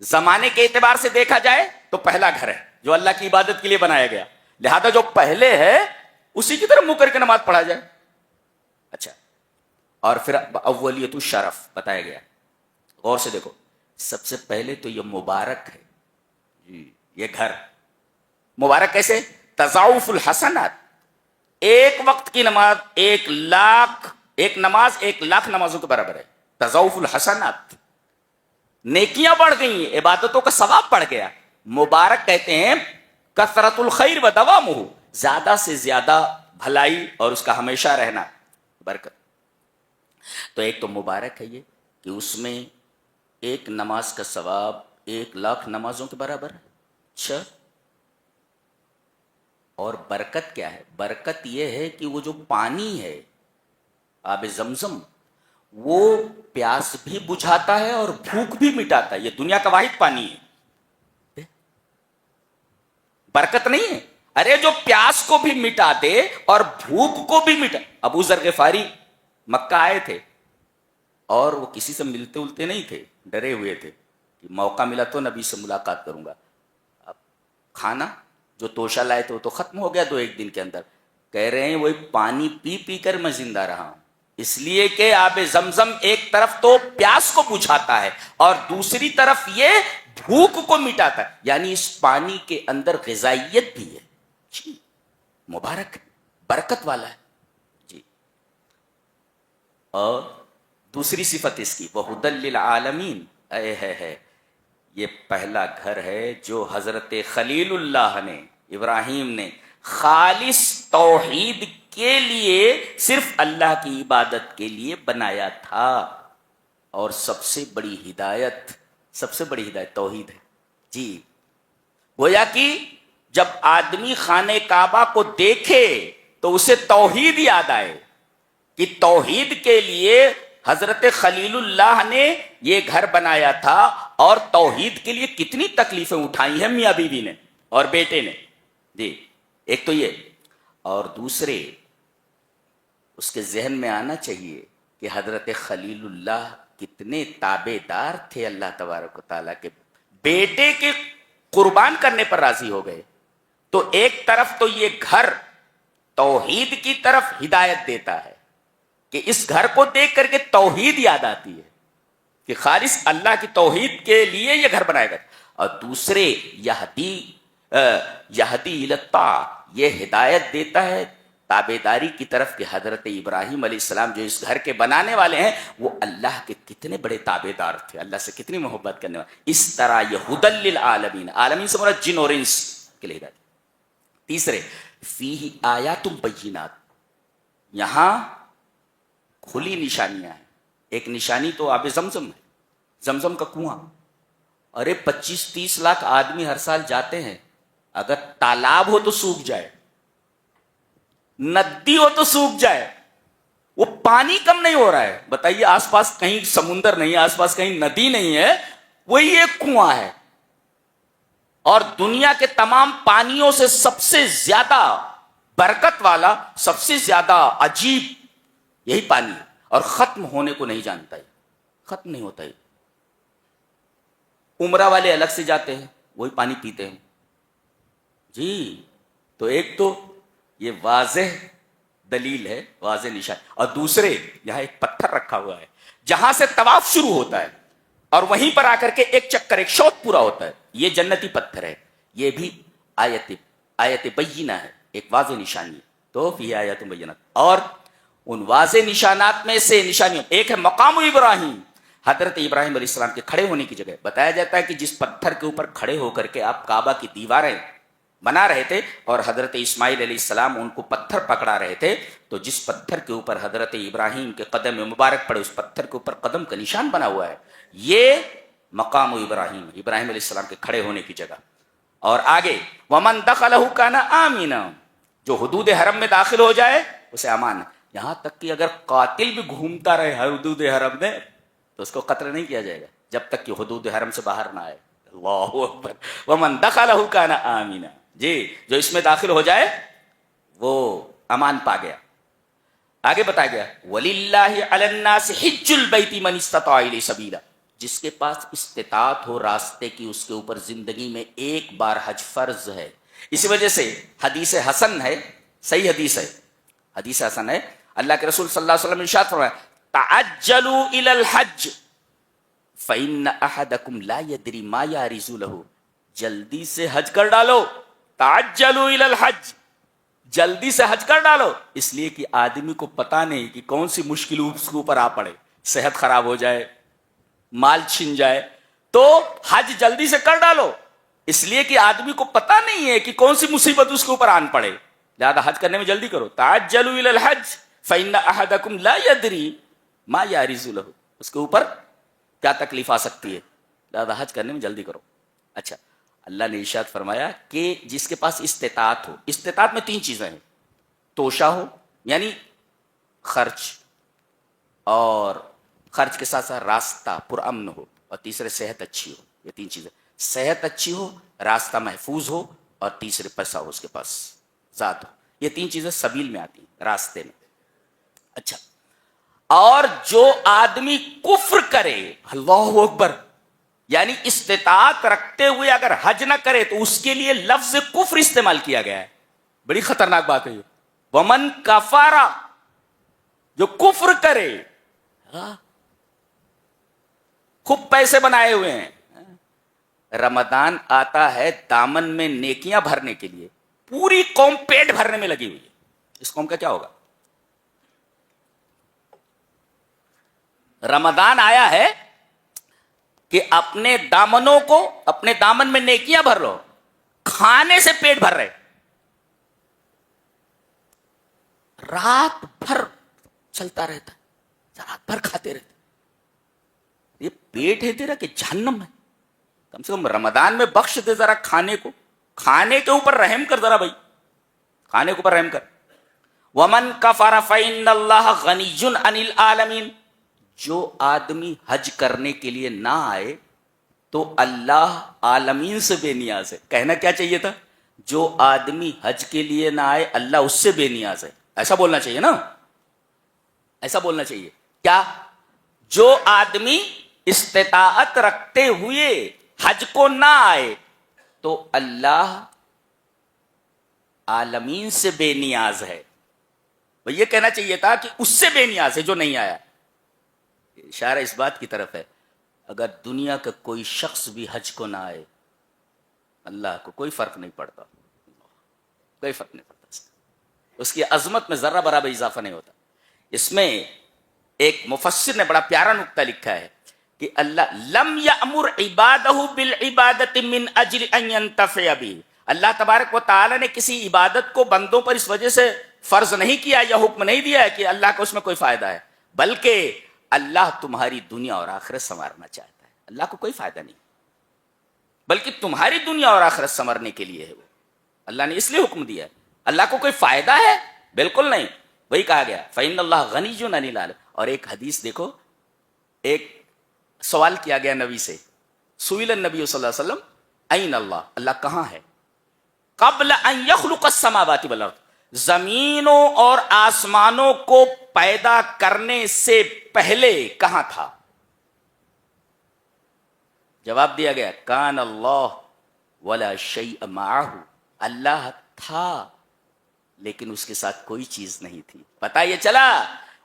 زمانے کے اعتبار سے دیکھا جائے تو پہلا گھر ہے جو اللہ کی عبادت کے لیے بنایا گیا، لہذا جو پہلے ہے اسی کی طرف منہ کر کے نماز پڑھا جائے. اچھا، اور پھر اولیت الشرف بتایا گیا. غور سے دیکھو، سب سے پہلے تو یہ مبارک ہے. جی یہ گھر مبارک کیسے؟ تضاعف الحسنات، ایک وقت کی نماز 1,00,000 ایک نماز 1,00,000 نمازوں کے برابر ہے. تضاعف الحسنات، نیکیاں بڑھ گئی، عبادتوں کا ثواب بڑھ گیا. مبارک کہتے ہیں کثرت الخیر و دوامہ، زیادہ سے زیادہ بھلائی اور اس کا ہمیشہ رہنا، برکت. تو ایک تو مبارک ہے یہ کہ اس میں ایک نماز کا ثواب 1,00,000 نمازوں کے برابر ہے. اچھا، اور برکت کیا ہے؟ برکت یہ ہے کہ وہ جو پانی ہے آب زمزم، وہ پیاس بھی بجھاتا ہے اور بھوک بھی مٹاتا ہے. یہ دنیا کا واحد پانی ہے. برکت نہیں ہے؟ ارے جو پیاس کو بھی مٹا دے اور بھوک کو بھی مٹا. ابو ذر غفاری مکہ آئے تھے اور وہ کسی سے ملتے التے نہیں تھے، ڈرے ہوئے تھے کہ موقع ملا تو نبی سے ملاقات کروں گا. اب کھانا جو توشہ لائے تھے وہ تو ختم ہو گیا 2-1 دن کے اندر. کہہ رہے ہیں وہی پانی پی پی کر میں زندہ رہا ہوں، اس لیے کہ آب زمزم ایک طرف تو پیاس کو بجھاتا ہے اور دوسری طرف یہ بھوک کو مٹاتا ہے. یعنی اس پانی کے اندر غذائیت بھی ہے. جی مبارک ہے، برکت والا ہے. جی، اور دوسری صفت اس کی وَهُدًى لِّلْعَالَمِينَ. اے ہے یہ پہلا گھر ہے جو حضرت خلیل اللہ نے، ابراہیم نے خالص توحید کے لیے، صرف اللہ کی عبادت کے لیے بنایا تھا. اور سب سے بڑی ہدایت توحید ہے. جی، گویا کہ جب آدمی خانہ کعبہ کو دیکھے تو اسے توحید یاد آئے کہ توحید کے لیے حضرت خلیل اللہ نے یہ گھر بنایا تھا اور توحید کے لیے کتنی تکلیفیں اٹھائی ہیں میاں بیوی نے اور بیٹے نے. جی، ایک تو یہ، اور دوسرے اس کے ذہن میں آنا چاہیے کہ حضرت خلیل اللہ کتنے تابع دار تھے اللہ تبارک و تعالیٰ کے. بیٹے کے قربان کرنے پر راضی ہو گئے. تو ایک طرف تو یہ گھر توحید کی طرف ہدایت دیتا ہے کہ اس گھر کو دیکھ کر کے توحید یاد آتی ہے کہ خالص اللہ کی توحید کے لیے یہ گھر بنایا گیا. اور دوسرے یہدی الی الطاعہ، یہ ہدایت دیتا ہے تابعداری کی طرف کہ حضرت ابراہیم علیہ السلام جو اس گھر کے بنانے والے ہیں وہ اللہ کے کتنے بڑے تابعدار تھے، اللہ سے کتنی محبت کرنے والے. اس طرح یہ ہدی للعالمین، عالمین سے مراد جن اور انس کے لیے ہدایت. تیسرے فیہ آیات بینات، یہاں کھلی نشانیاں ہیں. ایک نشانی تو آب زمزم ہے، زمزم کا کنواں. ارے 25-30 لاکھ آدمی ہر سال جاتے ہیں، اگر تالاب ہو تو سوکھ جائے، ندی ہو تو سوکھ جائے، وہ پانی کم نہیں ہو رہا ہے. بتائیے آس پاس کہیں سمندر نہیں ہے، آس پاس کہیں ندی نہیں ہے، وہی ایک کنواں ہے. اور دنیا کے تمام پانیوں سے سب سے زیادہ برکت والا، سب سے زیادہ عجیب یہی پانی ہے، اور ختم ہونے کو نہیں جانتا ہے، ختم نہیں ہوتا ہے. عمرہ والے الگ سے جاتے ہیں، وہی پانی پیتے ہیں. جی، تو ایک تو یہ واضح دلیل ہے، واضح نشان. اور دوسرے یہاں ایک پتھر رکھا ہوا ہے جہاں سے طواف شروع ہوتا ہے اور وہیں پر آ کر کے ایک چکر، ایک شوط پورا ہوتا ہے. یہ جنتی پتھر ہے، یہ بھی آیت بینہ ہے، ایک واضح نشانی ہے. تو فی آیات بینات، اور ان واضح نشانات میں سے نشانیوں ایک ہے مقام ابراہیم، حضرت ابراہیم علیہ السلام کے کھڑے ہونے کی جگہ. بتایا جاتا ہے کہ جس پتھر کے اوپر کھڑے ہو کر کے آپ کعبہ کی دیواریں بنا رہے تھے اور حضرت اسماعیل علیہ السلام ان کو پتھر پکڑا رہے تھے، تو جس پتھر کے اوپر حضرت ابراہیم کے قدم مبارک پڑے، اس پتھر کے اوپر قدم کا نشان بنا ہوا ہے. یہ مقام ابراہیم، ابراہیم علیہ السلام کے کھڑے ہونے کی جگہ. اور آگے ومن دخلہ کان آمنا، جو حدود حرم میں داخل ہو جائے اسے امان ہے. یہاں تک کہ اگر قاتل بھی گھومتا رہے حدود حرم میں تو اس کو قتل نہیں کیا جائے گا جب تک کہ حدود حرم سے باہر نہ آئے. اللہ اکبر. ومن دخلہ کان آمنا، جی جو اس میں داخل ہو جائے وہ امان پا گیا. آگے بتایا گیا وَلِلَّهِ عَلَى النَّاسِ حِجُّ الْبَيْتِ مَنِ اسْتَطَاعَ إِلَيْهِ سَبِيلًا، جس کے پاس استطاعت ہو راستے کی اس کے اوپر زندگی میں ایک بار حج فرض ہے. اسی وجہ سے حدیث حسن ہے، صحیح حدیث ہے، حدیث حسن ہے. اللہ کے رسول صلی اللہ علیہ وسلم نے ارشاد فرمایا تعجلوا الى الحج فإن أحدكم لا يدري ما يعرض له، جلدی سے حج کر ڈالو. تعجلوا الى الحج، جلدی سے حج کر ڈالو، اس لیے کہ آدمی کو پتا نہیں کہ کون سی مشکل اس کے اوپر آ پڑے، صحت خراب ہو جائے، مال چھن جائے، تو حج جلدی سے کر ڈالو، اس لیے کہ آدمی کو پتا نہیں ہے کہ کون سی مصیبت اس کے اوپر آن پڑے، لہذا حج کرنے میں جلدی کرو. تعجلوا الی الحج فإن أحدکم لا يدری ما یارز لہ، اس کے اوپر کیا تکلیف آ سکتی ہے، لہذا حج کرنے میں جلدی کرو. اچھا، اللہ نے ارشاد فرمایا کہ جس کے پاس استطاعت ہو، استطاعت میں 3 چیزیں ہیں، توشہ ہو یعنی خرچ، اور خرچ کے ساتھ ساتھ راستہ پرامن ہو، اور تیسرے صحت اچھی ہو. یہ 3 چیزیں، صحت اچھی ہو، راستہ محفوظ ہو، اور تیسرے پیسہ ہو اس کے پاس، ذات ہو. یہ 3 چیزیں سبیل میں آتی ہیں، راستے میں. اچھا، اور جو آدمی کفر کرے، اللہ اکبر، یعنی استطاعت رکھتے ہوئے اگر حج نہ کرے تو اس کے لیے لفظ کفر استعمال کیا گیا ہے. بڑی خطرناک بات ہے یہ. ومن کفارا، جو کفر کرے، خوب پیسے بنائے ہوئے ہیں، رمضان آتا ہے دامن میں نیکیاں بھرنے کے لیے، پوری قوم پیٹ بھرنے میں لگی ہوئی ہے، اس قوم کا کیا ہوگا؟ رمضان آیا ہے کہ اپنے دامنوں کو، اپنے دامن میں نیکیاں بھر لو، کھانے سے پیٹ بھر رہے، رات بھر چلتا رہتا ہے، رات بھر کھاتے رہتے. یہ پیٹ ہے تیرا کہ جہنم ہے؟ کم سے کم رمضان میں بخش دے ذرا کھانے کو، کھانے کے اوپر رحم کر ذرا بھائی، کھانے کے اوپر رحم کر. ومن کفر فإن اللہ غنی عن العالمین، جو آدمی حج کرنے کے لیے نہ آئے تو اللہ عالمین سے بے نیاز ہے. کہنا کیا چاہیے تھا؟ جو آدمی حج کے لیے نہ آئے اللہ اس سے بے نیاز ہے، ایسا بولنا چاہیے نا، ایسا بولنا چاہیے. کیا؟ جو آدمی استطاعت رکھتے ہوئے حج کو نہ آئے تو اللہ عالمین سے بے نیاز ہے. یہ کہنا چاہیے تھا کہ اس سے بے نیاز ہے جو نہیں آیا. اشارہ اس بات کی طرف ہے، اگر دنیا کا کوئی شخص بھی حج کو نہ آئے، اللہ کو کوئی فرق نہیں پڑتا، کوئی فرق نہیں پڑتا، اس کی عظمت میں ذرہ برابر اضافہ نہیں ہوتا. اس میں ایک مفسر نے بڑا پیارا نقطہ لکھا ہے کہ اللہ لم یأمر عبادہ بالعبادت من اجل ان ينتفع به، اللہ تبارک و تعالی نے کسی عبادت کو بندوں پر اس وجہ سے فرض نہیں کیا یا حکم نہیں دیا ہے کہ اللہ کو اس میں کوئی فائدہ ہے، بلکہ اللہ تمہاری دنیا اور آخرت سنوارنا چاہتا ہے. اللہ کو کوئی فائدہ نہیں، بلکہ تمہاری دنیا اور آخرت سنورنے کے لیے ہے وہ. اللہ نے اس لیے حکم دیا ہے. اللہ کو کوئی فائدہ ہے؟ بالکل نہیں. وہی کہا گیا فإن اللہ غنی عن العالمین. اور ایک حدیث دیکھو، ایک سوال کیا گیا نبی سے، سئل النبی صلی اللہ علیہ وسلم این اللہ، اللہ کہاں ہے؟ قبل ان یخلق السماوات والارض، زمینوں اور آسمانوں کو پیدا کرنے سے پہلے کہاں تھا؟ جواب دیا گیا کان اللہ ولا شیء معہ، اللہ تھا لیکن اس کے ساتھ کوئی چیز نہیں تھی. پتہ یہ چلا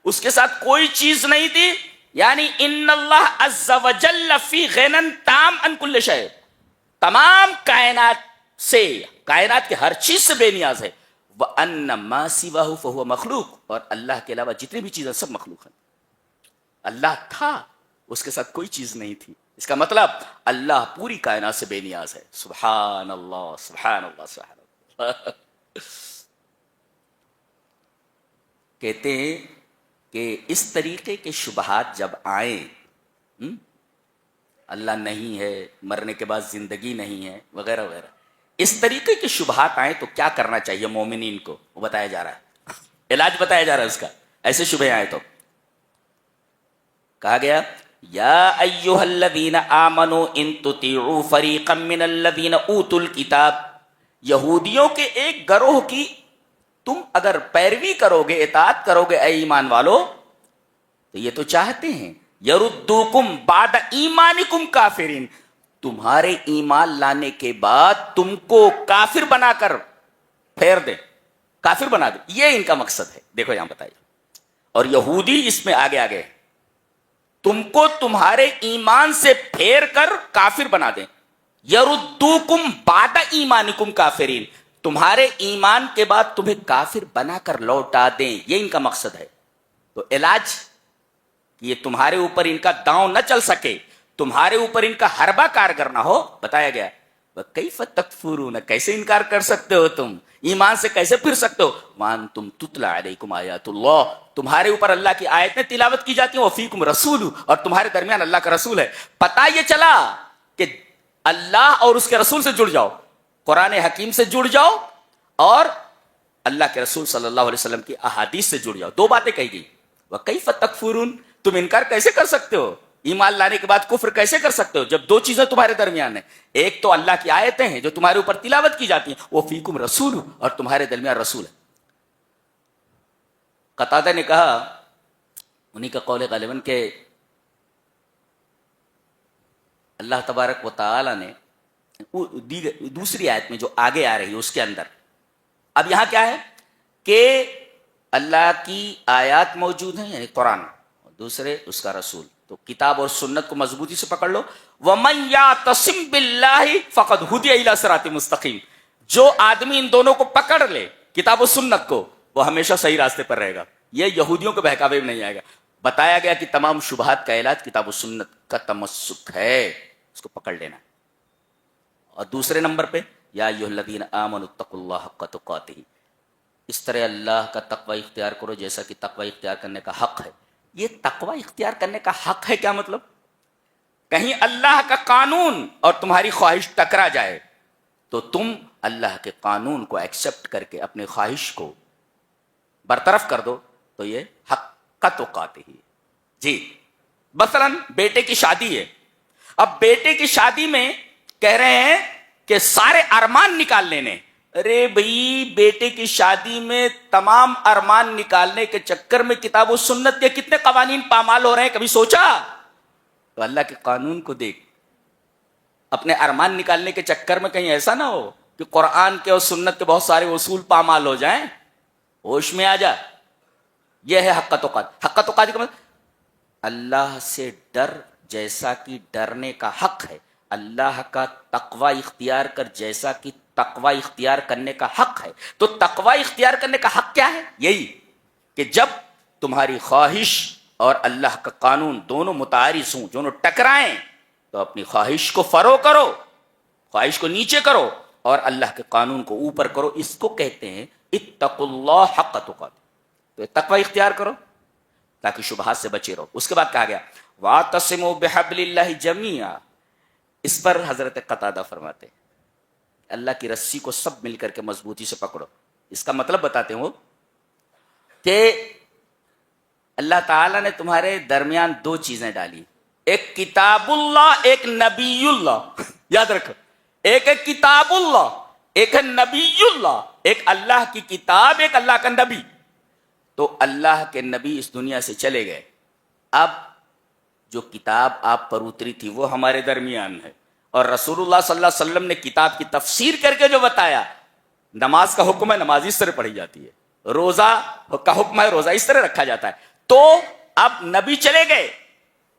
اس کے ساتھ کوئی چیز نہیں تھی، یعنی ان اللہ عز وجل فی غنى تام عن کل شیء، تمام کائنات سے، کائنات کے ہر چیز سے بے نیاز ہے. وَأَنَّ مَا سِوَاهُ فَهُوَ مَخْلُوق، اور اللہ کے علاوہ جتنی بھی چیزیں سب مخلوق ہیں. اللہ تھا، اس کے ساتھ کوئی چیز نہیں تھی. اس کا مطلب اللہ پوری کائنات سے بے نیاز ہے. سبحان اللہ سبحان اللہ سبحان اللہ. کہتے ہیں کہ اس طریقے کے شبہات جب آئیں، اللہ نہیں ہے، مرنے کے بعد زندگی نہیں ہے، وغیرہ وغیرہ، اس طریقے کے شبہات آئیں تو کیا کرنا چاہیے مومنین کو، وہ بتایا جا رہا ہے، علاج بتایا جا رہا ہے اس کا. ایسے شبہ آئے تو کہا گیا یا ایھا الذین آمنوا ان تطیعوا فریقا من الذین اوتوا الکتاب، یہودیوں کے ایک گروہ کی تم اگر پیروی کرو گے، اطاعت کرو گے اے ایمان والو، تو یہ تو چاہتے ہیں یردوکم بعد ایمانکم کافرین، تمہارے ایمان لانے کے بعد تم کو کافر بنا کر پھیر دیں، کافر بنا دیں. یہ ان کا مقصد ہے. دیکھو یہاں بتائیے، اور یہودی اس میں آگے آگے تم کو تمہارے ایمان سے پھیر کر کافر بنا دیں. یردوکم بعد ایمانکم کافرین، تمہارے ایمان کے بعد تمہیں کافر بنا کر لوٹا دیں، یہ ان کا مقصد ہے. تو علاج کہ یہ تمہارے اوپر ان کا داؤں نہ چل سکے، تمہارے اوپر ان کا حربہ کارگر نہ ہو، بتایا گیا وَكَيْفَ تَكْفُرُونَ، کیسے انکار کر سکتے ہو تم، ایمان سے کیسے پھر سکتے ہو، وَأَنْتُمْ تُتْلَى عَلَيْكُمْ آيَاتُ اللَّهِ، تمہارے اوپر اللہ کی آیتیں تلاوت کی جاتی ہیں، وَفِيكُمْ رَسُولُ، اور تمہارے درمیان اللہ کا رسول ہے. پتہ یہ چلا کہ اللہ اور اس کے رسول سے جڑ جاؤ، قرآن حکیم سے جڑ جاؤ، اور اللہ کے رسول صلی اللہ علیہ وسلم کی احادیث سے جڑ جاؤ. دو باتیں کہی گئی. وَكَيْفَ تَكْفُرُونَ، تم انکار کیسے کر سکتے ہو، ایمان لانے کے بعد کفر کیسے کر سکتے ہو جب دو چیزیں تمہارے درمیان ہیں. ایک تو اللہ کی آیتیں ہیں جو تمہارے اوپر تلاوت کی جاتی ہیں، وہ فیکم رسول، اور تمہارے درمیان رسول ہے. قتادہ نے کہا، انہی کا قول غالباً، کہ اللہ تبارک و تعالی نے دوسری آیت میں جو آگے آ رہی ہے اس کے اندر، اب یہاں کیا ہے کہ اللہ کی آیات موجود ہیں یعنی قرآن، اور دوسرے اس کا رسول. تو کتاب اور سنت کو مضبوطی سے پکڑ لو. وَمَن يَعْتَصِم بِاللَّهِ فَقَدْ هُدِيَ إِلَىٰ صِرَاطٍ مُسْتَقِيمٍ، جو آدمی ان دونوں کو پکڑ لے، کتاب و سنت کو، وہ ہمیشہ صحیح راستے پر رہے گا. یہ یہودیوں کے بہکاوے میں نہیں آئے گا. بتایا گیا کہ تمام شبہات کا علاج کتاب و سنت کا تمسک ہے، اس کو پکڑ لینا. اور دوسرے نمبر پہ یا ایھا الذین آمنوا اتقوا اللہ حق تقاتہ، اس طرح اللہ کا تقوی اختیار کرو جیسا کہ تقوی اختیار کرنے کا حق ہے. یہ تقوی اختیار کرنے کا حق ہے کیا مطلب؟ کہیں اللہ کا قانون اور تمہاری خواہش ٹکرا جائے تو تم اللہ کے قانون کو ایکسپٹ کر کے اپنی خواہش کو برطرف کر دو، تو یہ حق تقاتہ ہی. جی مثلا بیٹے کی شادی ہے، اب بیٹے کی شادی میں کہہ رہے ہیں کہ سارے ارمان نکال لینے. ارے بھائی، بیٹے کی شادی میں تمام ارمان نکالنے کے چکر میں کتاب و سنت کے کتنے قوانین پامال ہو رہے ہیں، کبھی سوچا؟ تو اللہ کے قانون کو دیکھ. اپنے ارمان نکالنے کے چکر میں کہیں ایسا نہ ہو کہ قرآن کے اور سنت کے بہت سارے اصول پامال ہو جائیں. ہوش میں آ جا. یہ ہے حق تقات. حق تقات کا مطلب اللہ سے ڈر جیسا کہ ڈرنے کا حق ہے، اللہ کا تقوی اختیار کر جیسا کہ تقوی اختیار کرنے کا حق ہے. تو تقوی اختیار کرنے کا حق کیا ہے؟ یہی کہ جب تمہاری خواہش اور اللہ کا قانون دونوں متعارض ہوں، دونوں ٹکرائیں، تو اپنی خواہش کو فرو کرو، خواہش کو نیچے کرو اور اللہ کے قانون کو اوپر کرو. اس کو کہتے ہیں اتقوا اللہ حق تقاتہ. تو تقوی اختیار کرو تاکہ شبہات سے بچے رہو. اس کے بعد کہا گیا واعتصموا بحبل اللہ جمیعا. اس پر حضرت قتادہ فرماتے ہیں اللہ کی رسی کو سب مل کر کے مضبوطی سے پکڑو. اس کا مطلب بتاتے ہوں کہ اللہ تعالیٰ نے تمہارے درمیان دو چیزیں ڈالی، ایک کتاب اللہ، ایک نبی اللہ. یاد رکھو، ایک ہے کتاب اللہ، ایک ہے نبی اللہ. ایک اللہ کی کتاب، ایک اللہ کا نبی. تو اللہ کے نبی اس دنیا سے چلے گئے، اب جو کتاب آپ پر اتری تھی وہ ہمارے درمیان ہے، اور رسول اللہ صلی اللہ علیہ وسلم نے کتاب کی تفسیر کر کے جو بتایا، نماز کا حکم ہے نماز اس طرح پڑھی جاتی ہے، روزہ کا حکم ہے روزہ اس طرح رکھا جاتا ہے. تو اب نبی چلے گئے،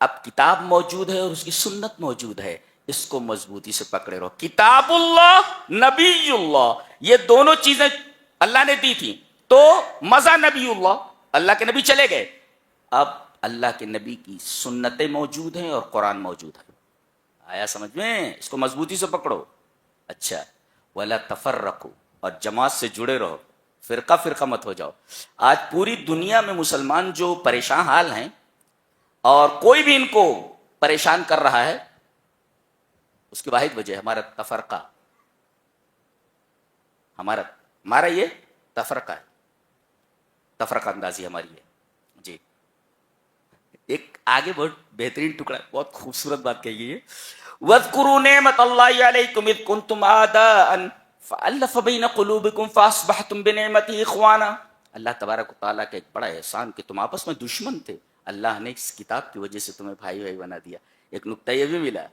اب کتاب موجود ہے اور اس کی سنت موجود ہے. اس کو مضبوطی سے پکڑے رہو. کتاب اللہ، نبی اللہ، یہ دونوں چیزیں اللہ نے دی تھی. تو مزہ نبی اللہ، اللہ کے نبی چلے گئے، اب اللہ کے نبی کی سنتیں موجود ہیں اور قرآن موجود ہے. آیا سمجھ میں؟ اس کو مضبوطی سے پکڑو. اچھا، وَلَا تَفَرَّقُوا، اور جماعت سے جڑے رہو، فرقہ فرقہ مت ہو جاؤ. آج پوری دنیا میں مسلمان جو پریشان حال ہیں اور کوئی بھی ان کو پریشان کر رہا ہے، اس کی واحد وجہ ہے ہمارا تفرقہ. ہمارا یہ تفرقہ ہے، تفرقہ اندازی ہماری ہے. جی ایک آگے بہت بہترین ٹکڑا، بہت خوبصورت بات کہی گئی ہے. وَاذْكُرُوا نِعْمَةَ اللَّهِ عَلَيْكُمْ إِذْ كُنْتُمْ أَعْدَاءً فَأَلَّفَ بَيْنَ قُلُوبِكُمْ فَأَصْبَحْتُمْ بِنِعْمَتِهِ إِخْوَانًا. اللہ تبارک و تعالیٰ کا ایک بڑا احسان کہ تم آپس میں دشمن تھے، اللہ نے اس کتاب کی وجہ سے تمہیں بھائی بھائی بنا دیا. ایک نکتہ یہ بھی ملا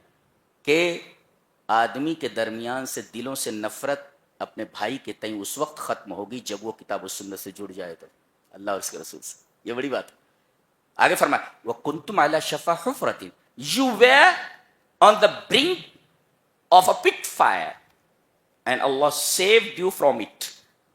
کہ آدمی کے درمیان سے دلوں سے نفرت اپنے بھائی کے تئیں اس وقت ختم ہوگی جب وہ کتاب و سنت سے جڑ جائے تو، اللہ اور اس کے رسول سے. یہ بڑی بات ہے. آگے فرمایا وَكُنْتُمْ عَلَى شَفَا حُفْرَةٍ، you were on the brink of a pit fire. and Allah saved you from it.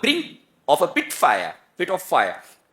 brink of a pit of fire.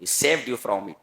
He saved you from it,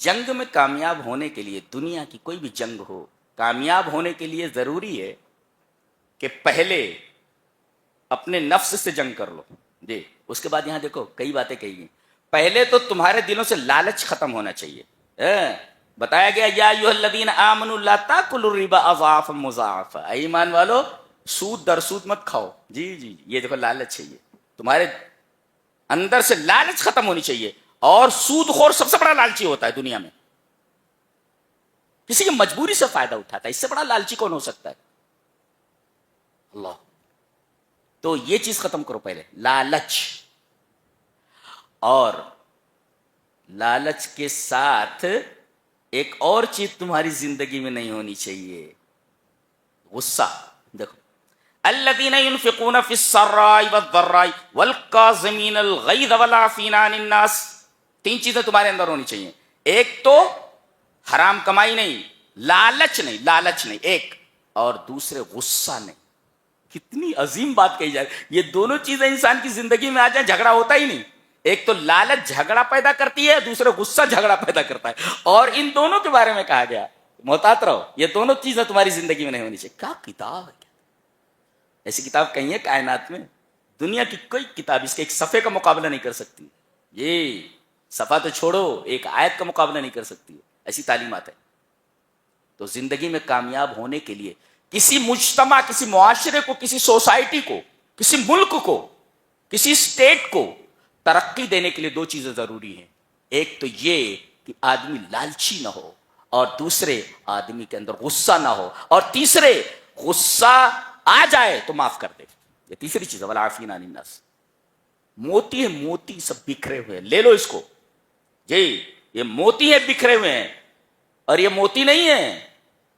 جنگ میں کامیاب ہونے کے لیے، دنیا کی کوئی بھی جنگ ہو، کامیاب ہونے کے لیے ضروری ہے کہ پہلے اپنے نفس سے جنگ کر لو. جی، اس کے بعد یہاں دیکھو کئی باتیں کہی ہیں. پہلے تو تمہارے دلوں سے لالچ ختم ہونا چاہیے. بتایا گیا یا ایھا الذین آمنوا لا تاکلوا الربا اضعافا مضاعفا، اے ایمان والو سود در سود مت کھاؤ. جی جی، یہ دیکھو لالچ ہے، یہ تمہارے اندر سے لالچ ختم ہونی چاہیے. اور سود خور سب سے بڑا لالچی ہوتا ہے دنیا میں، کسی کی مجبوری سے فائدہ اٹھاتا ہے، اس سے بڑا لالچی کون ہو سکتا ہے؟ اللہ. تو یہ چیز ختم کرو پہلے، لالچ. اور لالچ کے ساتھ ایک اور چیز تمہاری زندگی میں نہیں ہونی چاہیے، غصہ. دیکھو الذین ينفقون فی السراء والضراء والکاظمین الغیظ والعافین عن الناس. 3 چیزیں تمہارے اندر ہونی چاہیے. ایک تو حرام کمائی نہیں، لالچ نہیں ایک، اور دوسرے غصہ نہیں. کتنی عظیم بات کہی جائے. یہ دونوں چیزیں انسان کی زندگی میں آ جائیں جھگڑا ہوتا ہی نہیں. ایک تو لالچ جھگڑا پیدا کرتی ہے، دوسرے غصہ جھگڑا پیدا کرتا ہے. اور ان دونوں کے بارے میں کہا گیا محتاط رہو، یہ دونوں چیزیں تمہاری زندگی میں نہیں ہونی چاہیے. کیا کتاب ہے! ایسی کتاب کہیں ہے کائنات میں؟ دنیا کی کوئی کتاب اس کے ایک صفحے کا مقابلہ نہیں کر سکتی. یہ صفحہ تو چھوڑو، ایک آیت کا مقابلہ نہیں کر سکتی. ایسی تعلیمات ہے. تو زندگی میں کامیاب ہونے کے لیے کسی مجتمع، کسی معاشرے کو، کسی سوسائٹی کو، کسی ملک کو، کسی اسٹیٹ کو ترقی دینے کے لیے 2 چیزیں ضروری ہیں. ایک تو یہ کہ آدمی لالچی نہ ہو، اور دوسرے آدمی کے اندر غصہ نہ ہو، اور تیسرے غصہ آ جائے تو معاف کر دے. یہ تیسری چیز ہے، والعافین عن الناس. موتی ہے، موتی سب بکھرے ہوئے ہیں، لے لو اس کو. جی، یہ موتی ہے بکھرے ہوئے ہیں، اور یہ موتی نہیں ہے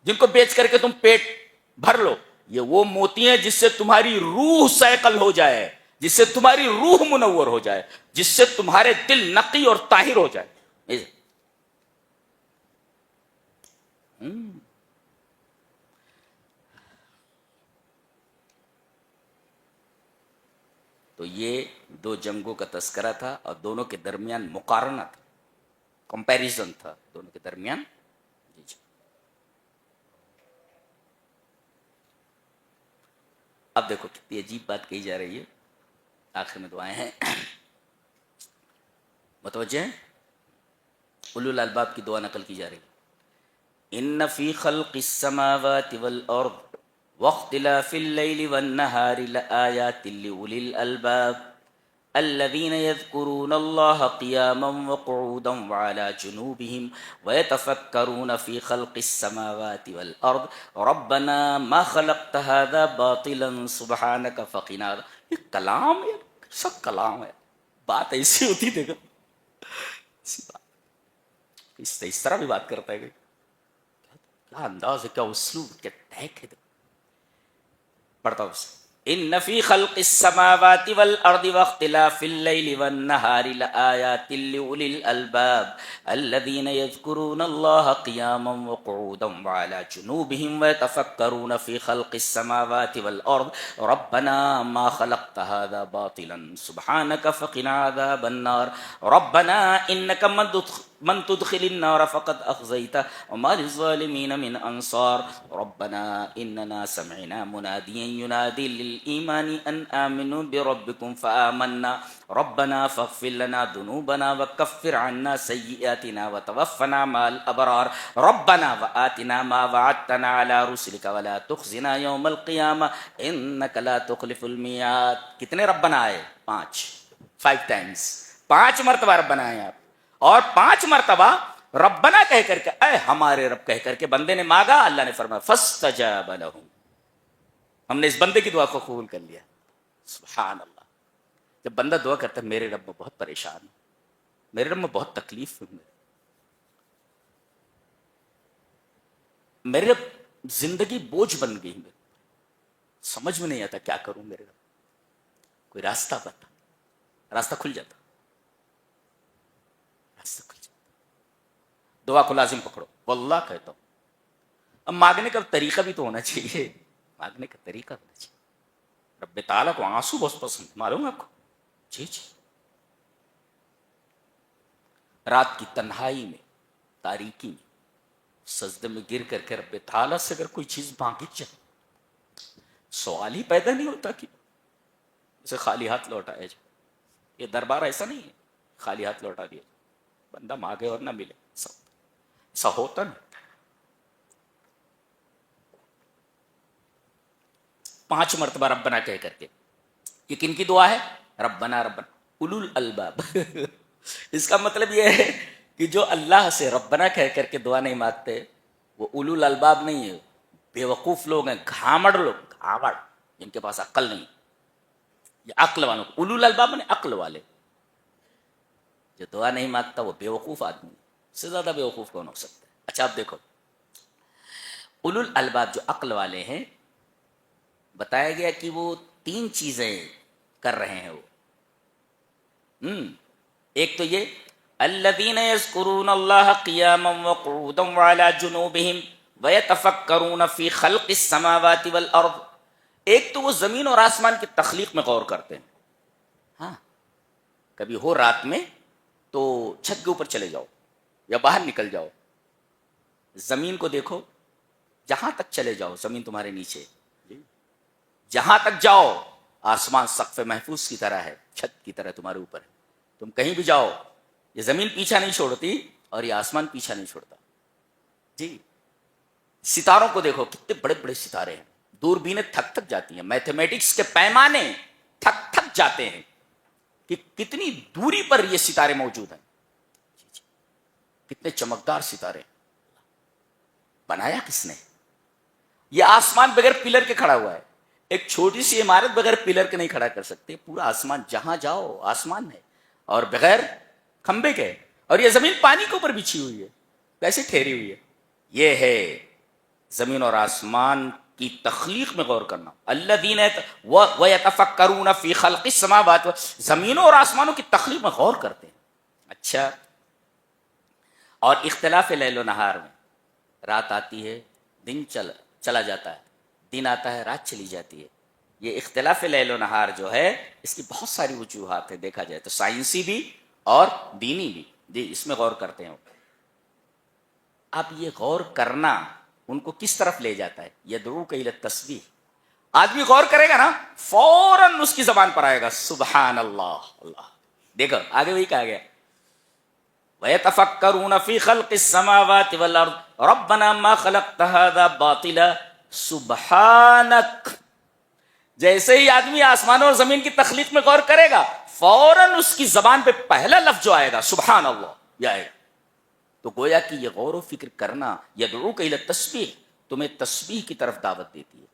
جن کو بیچ کر کے تم پیٹ بھر لو. یہ وہ موتی ہیں جس سے تمہاری روح سیقل ہو جائے، جس سے تمہاری روح منور ہو جائے، جس سے تمہارے دل نقی اور طاہر ہو جائے. تو یہ 2 جنگوں کا تذکرہ تھا، اور دونوں کے درمیان مقارنہ تھا، کمپیریزن تھا دونوں کے درمیان. جی. اب دیکھو کتنی عجیب بات کہی جا رہی ہے. آخر میں دعائیں ہیں، متوجہ ہیں؟ اولو الالباب کی دعا نقل کی جا رہی ہے. ان فی خلق السماوات والارض واختلاف اللیل والنہار لآیات لأولی الالباب الذین یذکرون اللہ قیاما وقعودا وعلی جنوبہم ویتفکرون فی خلق السماوات والارض ربنا ما خلقت هذا باطلا سبحانک فقنا. یہ کلام ہے، سب کلام ہے. بات ایسی ہوتی، دیکھو ایسی بات اس طرح بھی بات کرتا ہے. کیا انداز ہے، کیا اسلوب، کیا ٹیک ہے. پڑھتا ہوں اسے. ان فی خلق السماوات والارض واختلاف اللیل والنہار لآیات لأولی الالباب الذین یذکرون اللہ قیاما وقعودا وعلی جنوبہم ویتفکرون فی خلق السماوات والارض ربنا ما خلقت هذا باطلا سبحانک فقنا عذاب النار ربنا انک من تدخل النار فقد اخزیتہ وما للظالمین من انصار ربنا اننا سمعنا منادیا ینادی للایمان ان آمنوا بربکم فآمنا ربنا فاغفر لنا ذنوبنا وکفر عنا سیئاتنا وتوفنا مع الابرار ربنا وآتنا ما وعدتنا على رسلک ولا تخزنا یوم القیامہ انک لا تخلف المیعاد. کتنے ربنا آئے؟ 5 ٹائمز، 5 مرتبہ ربنا آئے آپ. اور 5 مرتبہ ربنا کہہ کر کے، اے ہمارے رب کہہ کر کے بندے نے مانگا، اللہ نے فرمایا فاستجاب لہم، ہم نے اس بندے کی دعا کو قبول کر لیا. سبحان اللہ. جب بندہ دعا کرتا ہے میرے رب میں بہت پریشان ہوں، میرے رب میں بہت تکلیف ہے، میرے رب زندگی بوجھ بن گئی، میرے سمجھ میں نہیں آتا کیا کروں، میرے رب کوئی راستہ بتا. راستہ کھل جاتا، راستہ کھل جاتا. دعا کو لازم پکڑو، واللہ کہتا ہوں. اب مانگنے کا طریقہ بھی تو ہونا چاہیے، مانگنے کا طریقہ ہونا چاہیے. رب تعالیٰ کو آنسو بہت پسند، معلوم ہے آپ کو؟ جی جی. رات کی تنہائی میں تاریکی میں سجدے میں گر کر کے رب تعالیٰ سے اگر کوئی چیز مانگی جائے سوال ہی پیدا نہیں ہوتا کہ اسے خالی ہاتھ لوٹایا جائے. یہ دربار ایسا نہیں ہے خالی ہاتھ لوٹا دیا جائے. بندہ مانگے اور نہ ملے ایسا ہوتا نہیں. 5 مرتبہ ربنا کہہ کر کے. یہ کن کی دعا ہے؟ ربنا ربنا اولو الالباب. اس کا مطلب یہ ہے کہ جو اللہ سے ربنا کہہ کر کے دعا نہیں مانگتے وہ اولو الالباب نہیں ہے، بیوقوف لوگ ہیں، گھامڑ لوگ، گھامڑ جن کے پاس عقل نہیں. یہ عقل والوں کو اولو الالباب نے عقل والے. جو دعا نہیں مانگتا وہ بیوقوف آدمی. اس سے زیادہ بیوقوف کون ہو سکتا ہے؟ اچھا اب دیکھو اولو الالباب جو عقل والے ہیں بتایا گیا کہ وہ 3 چیزیں کر رہے ہیں. وہ ایک تو یہ الذین یذکرون اللہ قیاما وقعودا وعلی جنوبہم ویتفکرون فی خلق السماوات والارض. ایک تو وہ زمین اور آسمان کی تخلیق میں غور کرتے ہیں. ہاں کبھی ہو رات میں تو چھت کے اوپر چلے جاؤ یا باہر نکل جاؤ، زمین کو دیکھو، جہاں تک چلے جاؤ زمین تمہارے نیچے، جہاں تک جاؤ آسمان سقف محفوظ کی طرح ہے، چھت کی طرح تمہارے اوپر ہے. تم کہیں بھی جاؤ یہ زمین پیچھا نہیں چھوڑتی اور یہ آسمان پیچھا نہیں چھوڑتا. جی ستاروں کو دیکھو، کتنے بڑے بڑے ستارے ہیں، دوربینیں تھک تھک جاتی ہیں، میتھمیٹکس کے پیمانے تھک تھک جاتے ہیں کہ کتنی دوری پر یہ ستارے موجود ہیں. کتنے چمکدار ستارے بنایا کس نے؟ یہ آسمان بغیر پلر کے کھڑا ہوا ہے. ایک چھوٹی سی عمارت بغیر پلر کے نہیں کھڑا کر سکتے. پورا آسمان جہاں جاؤ آسمان ہے اور بغیر کھمبے کے. اور یہ زمین پانی کے اوپر بچھی ہوئی ہے، کیسے ٹھہری ہوئی ہے. یہ ہے زمین اور آسمان کی تخلیق میں غور کرنا. الذین ویتفکرون فی خلق السماوات، زمینوں اور آسمانوں کی تخلیق میں غور کرتے ہیں. اچھا اور اختلاف لیل و نہار میں، رات آتی ہے دن چلا جاتا ہے، دن آتا ہے رات چلی جاتی ہے. یہ اختلاف لیل و نہار جو ہے اس کی بہت ساری وجوہات ہیں، دیکھا جائے تو سائنسی بھی اور دینی بھی. جی اس میں غور کرتے ہیں. اب یہ غور کرنا ان کو کس طرف لے جاتا ہے؟ یدعوک الی التسبیح. آدمی غور کرے گا نا فوراً اس کی زبان پر آئے گا سبحان اللہ. اللہ دیکھو آگے وہی کہا گیا وَيَتَفَكَّرُونَ فِي خَلْقِ السَّمَاوَاتِ وَالْأَرْضِ رَبَّنَا مَا خَلَقْتَ هَذَا بَاطِلًا سُبْحَانَكَ. جیسے ہی آدمی آسمان اور زمین کی تخلیق میں غور کرے گا فوراً اس کی زبان پہ پہلا لفظ جو آئے گا سبحان اللہ یہ آئے گا. تو گویا کہ یہ غور و فکر کرنا یدعوک الی التسبیح تمہیں تسبیح کی طرف دعوت دیتی ہے.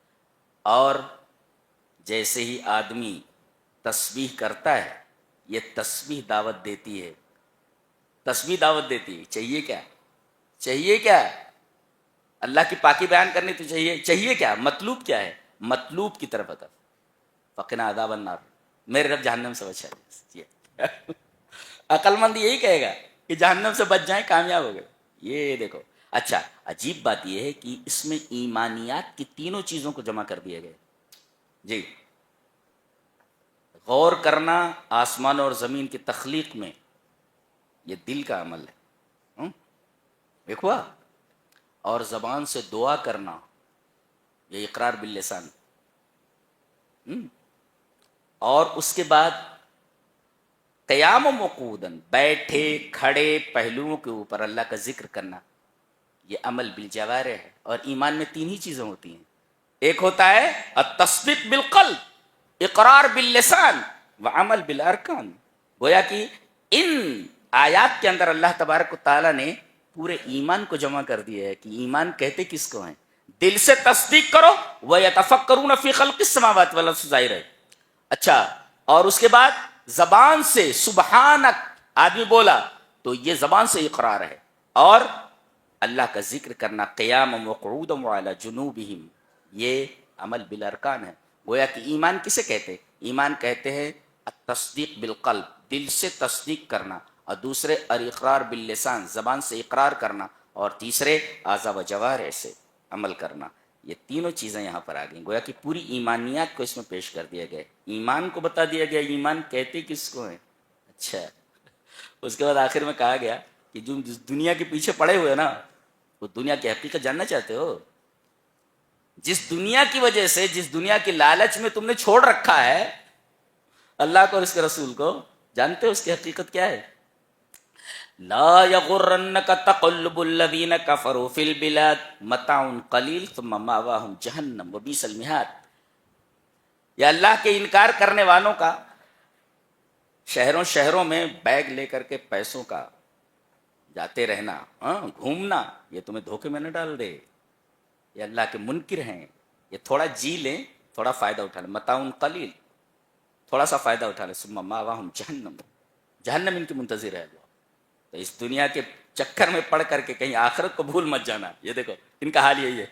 اور جیسے ہی آدمی تسبیح کرتا ہے یہ تسبیح دعوت دیتی ہے. تسبیح دعوت دیتی ہے. چاہیے کیا؟ چاہیے کیا؟ اللہ کی پاکی بیان کرنی تو چاہیے کیا؟ مطلوب کیا ہے؟ مطلوب کی طرف ہدف. فقنا عذاب النار، میرے رب جہنم سے بچا. عقل مند یہی کہے گا کہ جہنم سے بچ جائیں کامیاب ہو گئے. یہ دیکھو اچھا عجیب بات یہ ہے کہ اس میں ایمانیات کی تینوں چیزوں کو جمع کر دیا گیا. جی غور کرنا آسمان اور زمین کی تخلیق میں یہ دل کا عمل ہے دیکھو. اور زبان سے دعا کرنا یہ اقرار باللسان. اور اس کے بعد قیام و مقعودن بیٹھے کھڑے پہلوؤں کے اوپر اللہ کا ذکر کرنا یہ عمل بالجوارح ہے. اور ایمان میں 3 ہی چیزیں ہوتی ہیں. ایک ہوتا ہے التصدیق بالقلب، اقرار باللسان وعمل بالارکان. گویا کہ ان آیات کے اندر اللہ تبارک و تعالیٰ نے پورے ایمان کو جمع کر دیا ہے کہ ایمان کہتے کس کو ہیں؟ دل سے تصدیق کرو وَيَتَفَكَّرُونَ فِي خَلْقِ السَّمَاوَاتِ وَالْأَرْضِ ظاہر ہے. اچھا اور اس کے بعد زبان سے سبحانک آدمی بولا تو یہ زبان سے اقرار ہے. اور اللہ کا ذکر کرنا قیام وقعودا وعلی جنوبہم یہ عمل بالارکان ہے. گویا کہ ایمان کسے کہتے ہیں؟ ایمان کہتے ہیں التصدیق بالقلب، دل سے تصدیق کرنا، اور دوسرے الاقرار باللسان زبان سے اقرار کرنا، اور تیسرے اعضاء و جوارح سے عمل کرنا. یہ تینوں چیزیں یہاں پر آ گئیں. گویا کہ پوری ایمانیات کو اس میں پیش کر دیا گیا. ایمان کو بتا دیا گیا ایمان کہتے کس کو ہیں. اچھا اس کے بعد آخر میں کہا گیا کہ جو جس دنیا کے پیچھے پڑے ہوئے نا وہ دنیا کی حقیقت جاننا چاہتے ہو؟ جس دنیا کی وجہ سے، جس دنیا کی لالچ میں تم نے چھوڑ رکھا ہے اللہ کو اور اس کے رسول کو، جانتے ہو اس کی حقیقت کیا ہے؟ لا یغرنک تقلب الذین کفروا فی البلاد متاع قلیل ثم مأواہم جہنم وبئس المہاد. یہ اللہ کے انکار کرنے والوں کا شہروں میں بیگ لے کر کے پیسوں کا جاتے رہنا، گھومنا، یہ تمہیں دھوکے میں نہ ڈال دے. یہ اللہ کے منکر ہیں. یہ تھوڑا جی لیں، تھوڑا فائدہ اٹھا لیں، متاع قلیل، تھوڑا سا فائدہ اٹھا لیں، ثم مأواہم جہنم، جہنم ان کی منتظر ہے. تو اس دنیا کے چکر میں پڑ کر کے کہیں آخرت کو بھول مت جانا. یہ دیکھو ان کا حال یہی ہے.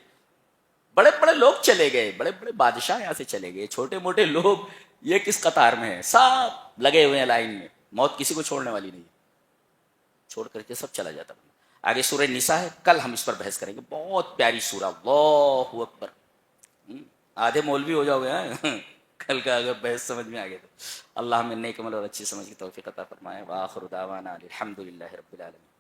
بڑے بڑے لوگ چلے گئے، بڑے بڑے بادشاہ یہاں سے چلے گئے، چھوٹے موٹے لوگ یہ کس قطار میں ہیں؟ سب لگے ہوئے ہیں لائن میں. موت کسی کو چھوڑنے والی نہیں، چھوڑ کر کے سب چلا جاتا. آگے سورہ نساء ہے، کل ہم اس پر بحث کریں گے. بہت پیاری سورہ، اللہ اکبر. آدھے مولوی ہو جاؤ گے کل کا اگر بحث سمجھ میں آ گیا تو. اللہ ہمیں نیک عمل اور اچھی سمجھ کی توفیق عطا فرمائے. وآخر دعوانا الحمدللہ رب العالمین.